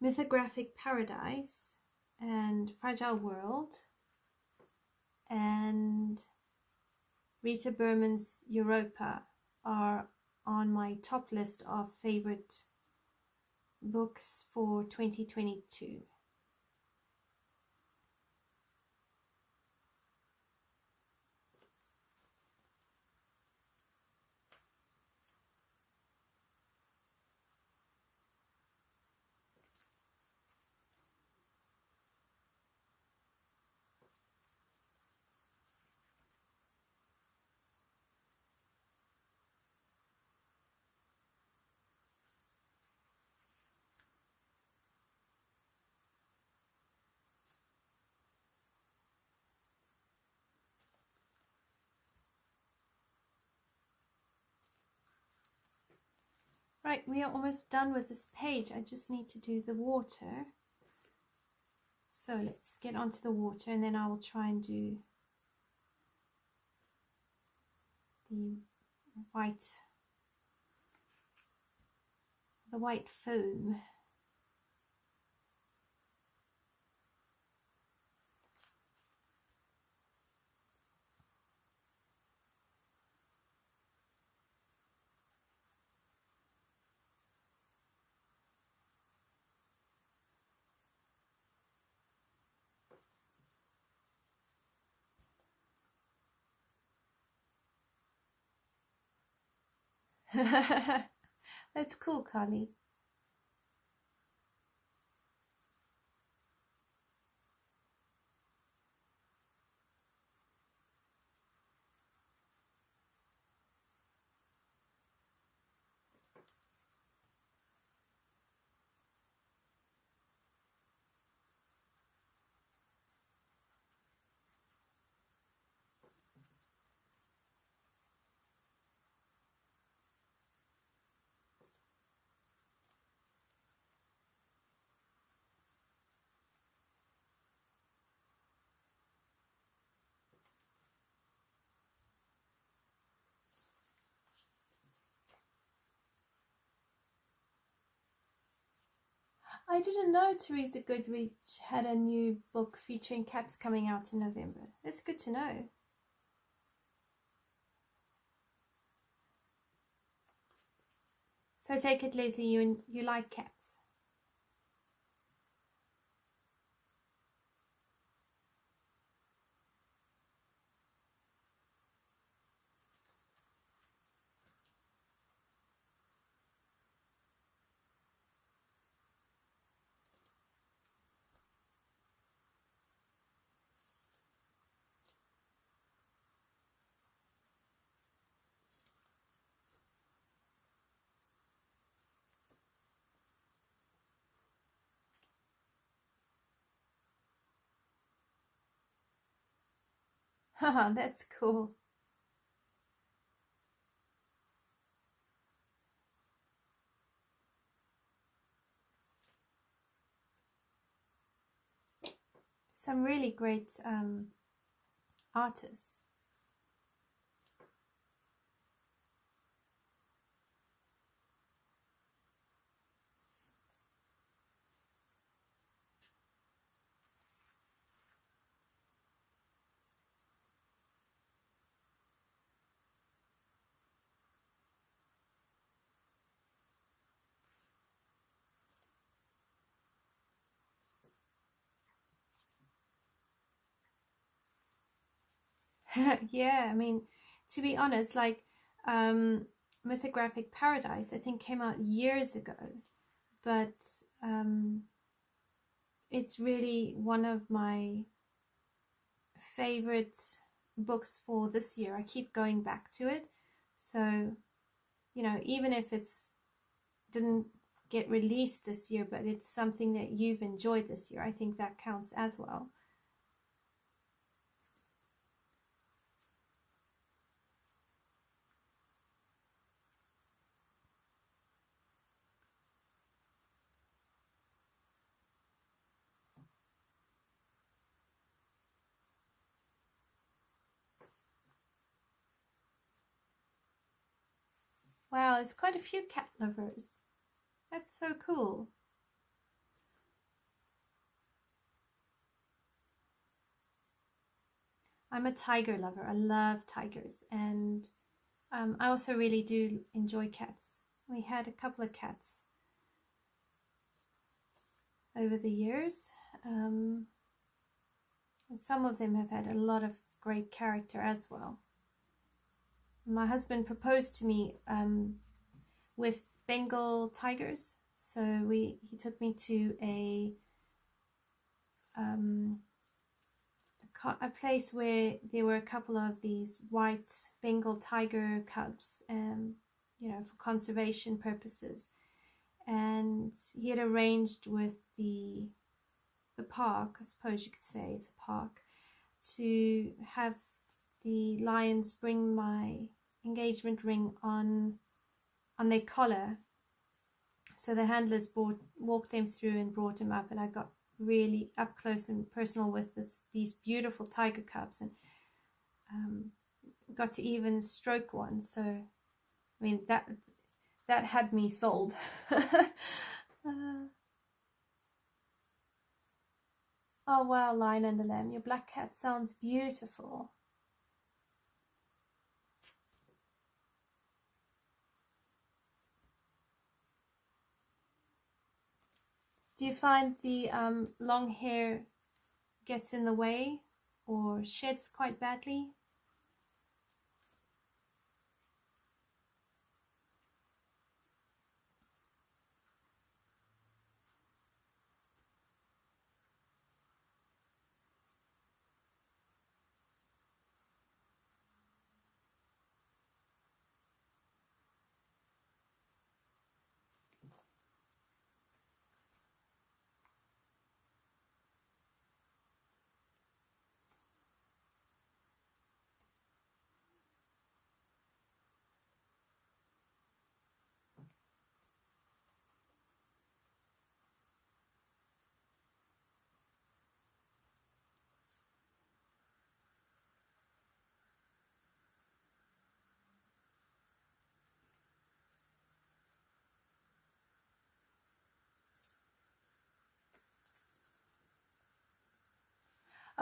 Mythographic Paradise and Fragile World and Rita Berman's Europa are on my top list of favorite books for 2022. Right, we are almost done with this page. I just need to do the water. So let's get onto the water, and then I will try and do the white foam. That's cool, Carly. I didn't know Teresa Goodrich had a new book featuring cats coming out in November. That's good to know. So take it, Leslie, you like cats. Haha, that's cool. Some really great artists. Yeah, I mean, to be honest, like Mythographic Paradise, I think came out years ago, but it's really one of my favorite books for this year. I keep going back to it. So, you know, even if it's didn't get released this year, but it's something that you've enjoyed this year, I think that counts as well. Wow, there's quite a few cat lovers. That's so cool. I'm a tiger lover. I love tigers, and I also really do enjoy cats. We had a couple of cats over the years, and some of them have had a lot of great character as well. My husband proposed to me with Bengal tigers, so he took me to a place where there were a couple of these white Bengal tiger cubs, you know, for conservation purposes. And he had arranged with the park, I suppose you could say it's a park, to have the lions bring my engagement ring on their collar. So the handlers walked them through and brought them up, and I got really up close and personal with these beautiful tiger cubs, and got to even stroke one. So, I mean, that had me sold. Oh wow, Lion and the Lamb, your black cat sounds beautiful. Do you find the long hair gets in the way or sheds quite badly?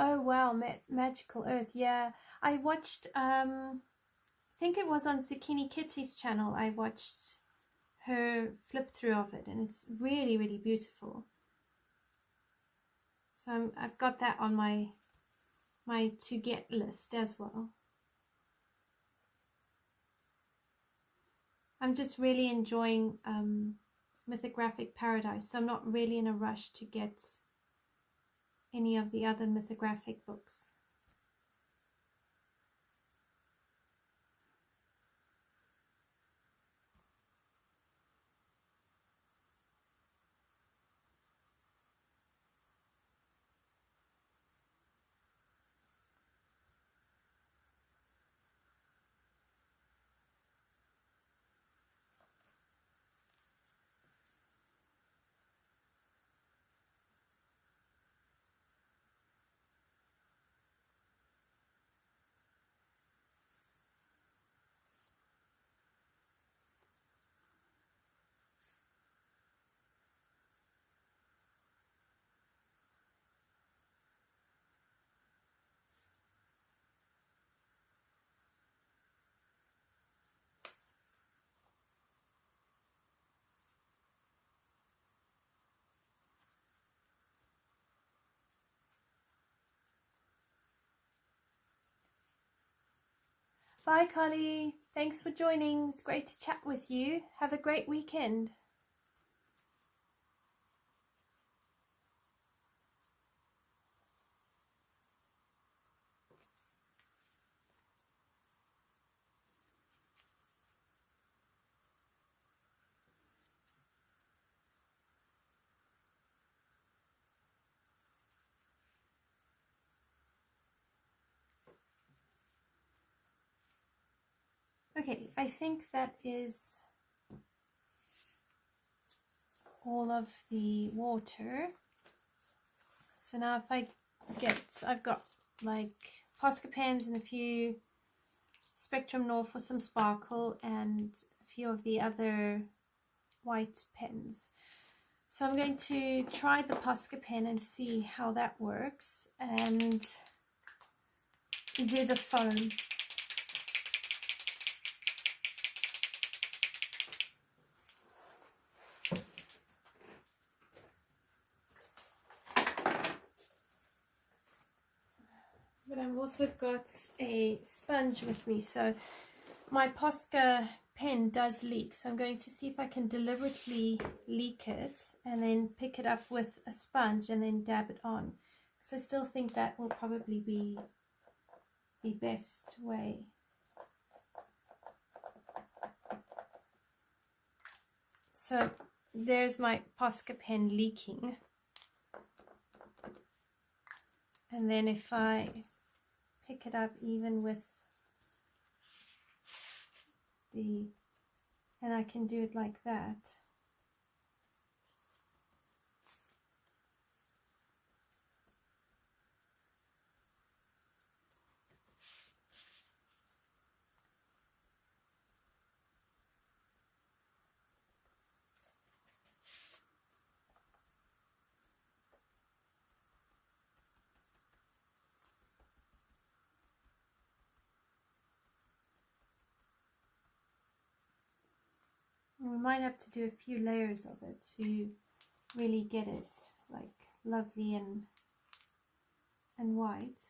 Oh wow, Magical Earth. Yeah, I watched. I think it was on Zucchini Kitty's channel. I watched her flip through of it, and it's really, really beautiful. So I've got that on my to get list as well. I'm just really enjoying Mythographic Paradise, so I'm not really in a rush to get any of the other mythographic books. Bye, Carly. Thanks for joining. It's great to chat with you. Have a great weekend. Okay, I think that is all of the water. So now if I've got like Posca pens and a few Spectrum Noir for some sparkle and a few of the other white pens. So I'm going to try the Posca pen and see how that works and do the foam. But I've also got a sponge with me, so my Posca pen does leak, so I'm going to see if I can deliberately leak it and then pick it up with a sponge and then dab it on, because I still think that will probably be the best way. So there's my Posca pen leaking, and then if I pick it up even with and I can do it like that. We might have to do a few layers of it to really get it like lovely and white.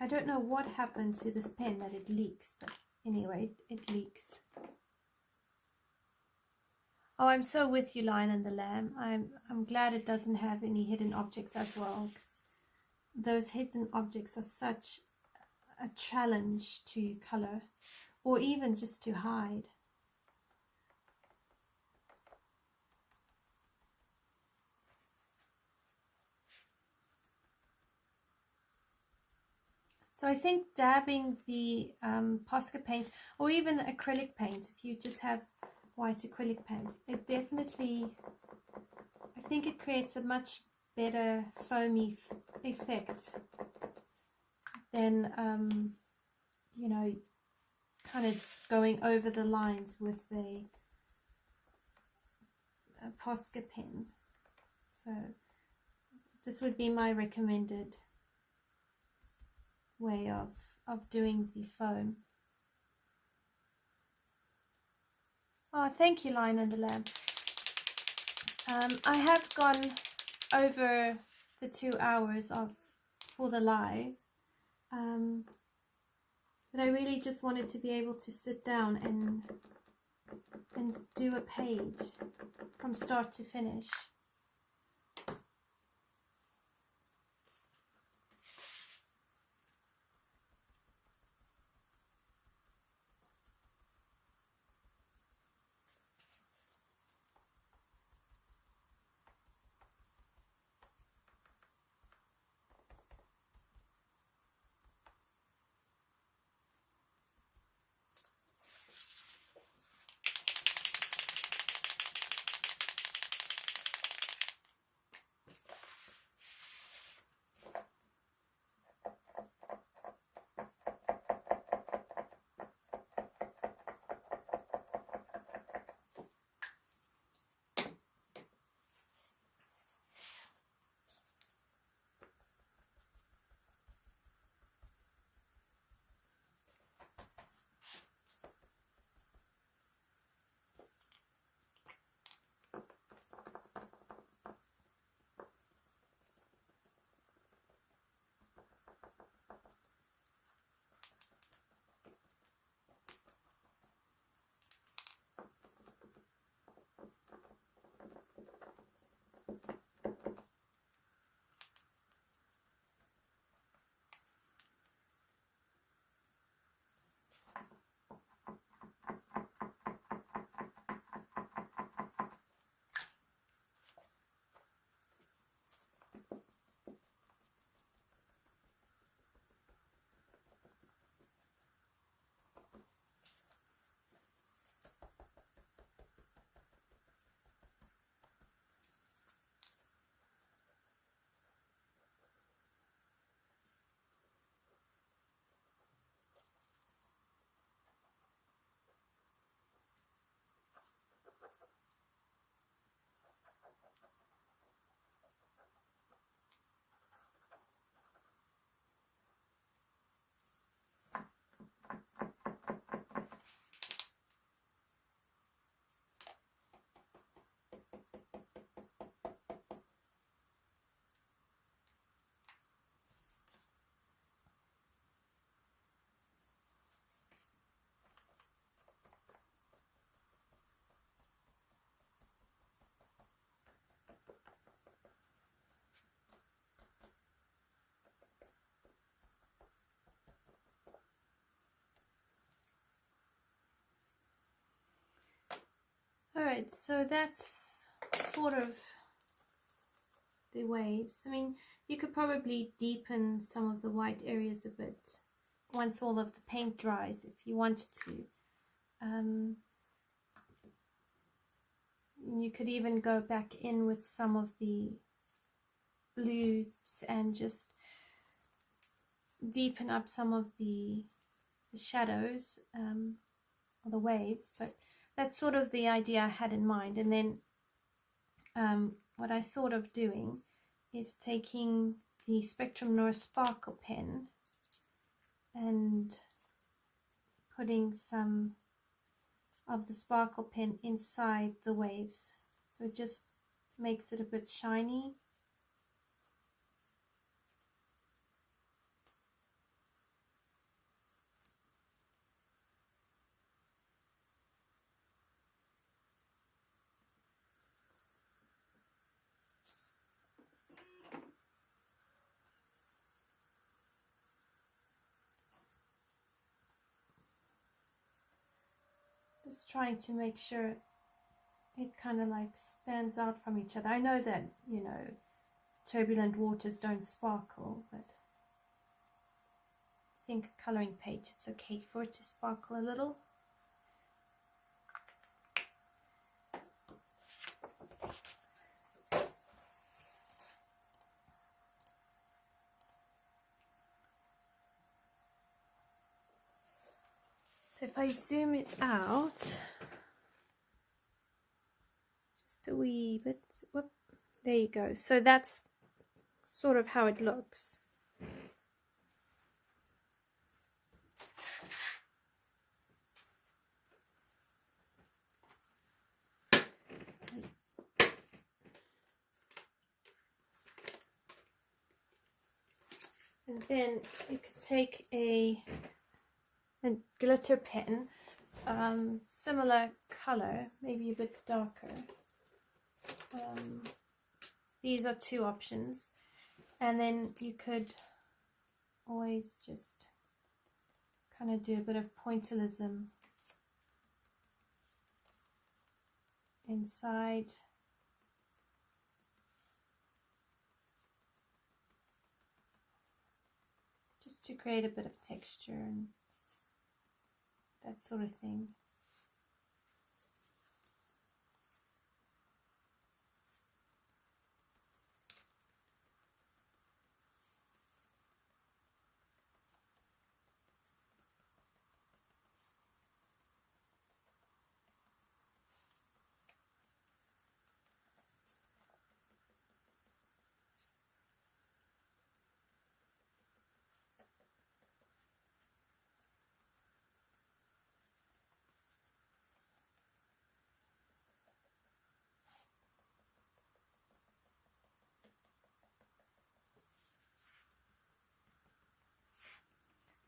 I don't know what happened to this pen that it leaks, but anyway, it leaks. Oh, I'm so with you, Lion and the Lamb. I'm glad it doesn't have any hidden objects as well, because those hidden objects are such a challenge to color, or even just to hide. So I think dabbing the Posca paint, or even acrylic paint, if you just have white acrylic paint, it definitely, I think it creates a much better foamy effect than, you know, kind of going over the lines with a Posca pen. So this would be my recommended way of doing the foam. Oh, thank you, Lion and the Lamb. I have gone over the 2 hours for the live, but I really just wanted to be able to sit down and do a page from start to finish. Alright, so that's sort of the waves. I mean, you could probably deepen some of the white areas a bit once all of the paint dries if you wanted to. You could even go back in with some of the blues and just deepen up some of the shadows or the waves, but that's sort of the idea I had in mind. And then what I thought of doing is taking the Spectrum Noir Sparkle pen and putting some of the sparkle pen inside the waves, so it just makes it a bit shiny. Just trying to make sure it kind of like stands out from each other. I know that, you know, turbulent waters don't sparkle, but think a colouring page, it's okay for it to sparkle a little. So if I zoom it out just a wee bit, whoop, there you go. So that's sort of how it looks. And then you could take a glitter pen, similar color, maybe a bit darker. These are two options, and then you could always just kind of do a bit of pointillism inside. Just to create a bit of texture and that sort of thing.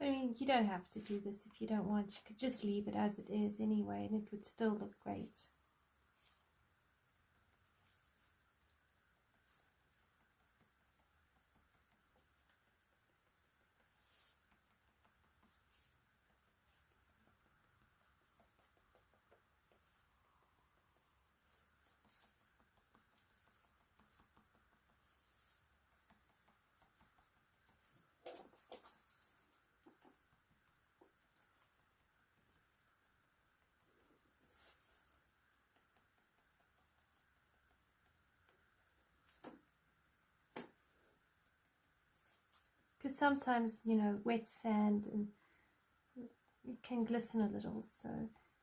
I mean, you don't have to do this if you don't want. You could just leave it as it is anyway, and it would still look great. Because sometimes, you know, wet sand and it can glisten a little, so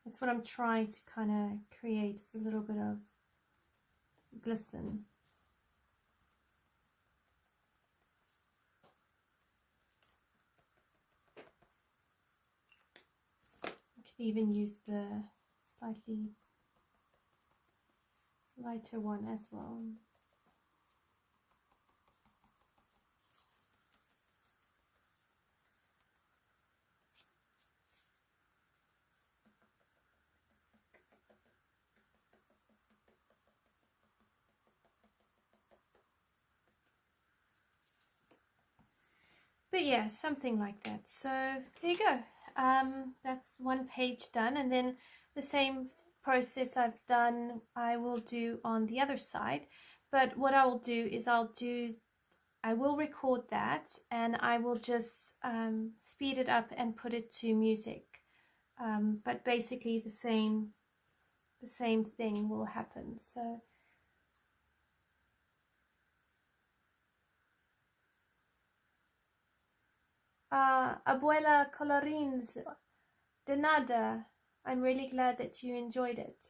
that's what I'm trying to kind of create, is a little bit of glisten. You could even use the slightly lighter one as well. But yeah, something like that. So there you go. That's one page done, and then the same process I've done I will do on the other side. But what I will do is I will record that, and I will just speed it up and put it to music. But basically the same thing will happen. So Abuela Colorines, de nada. I'm really glad that you enjoyed it.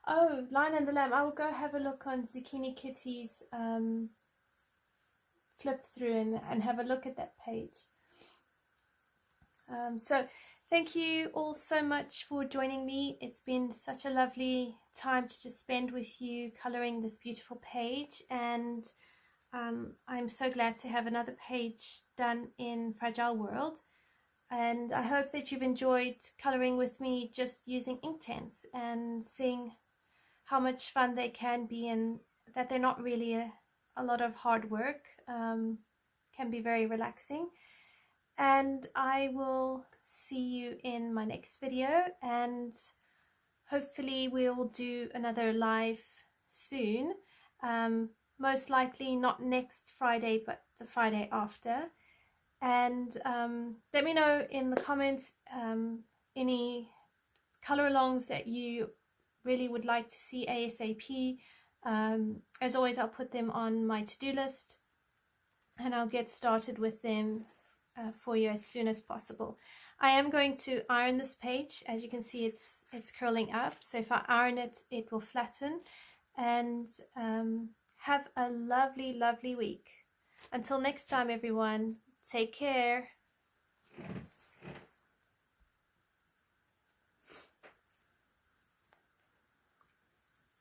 Oh, Lion and the Lamb. I will go have a look on Zucchini Kitty's flip through and have a look at that page. So thank you all so much for joining me. It's been such a lovely time to just spend with you coloring this beautiful page, and I'm so glad to have another page done in Fragile World. And I hope that you've enjoyed coloring with me just using Inktense and seeing how much fun they can be, and that they're not really a lot of hard work, can be very relaxing. And I will see you in my next video, and hopefully we'll do another live soon. Most likely not next Friday, but the Friday after. And let me know in the comments any color alongs that you really would like to see ASAP. As always, I'll put them on my to-do list and I'll get started with them for you as soon as possible. I am going to iron this page. As you can see, it's curling up, so if I iron it, it will flatten. And have a lovely week. Until next time, everyone, take care.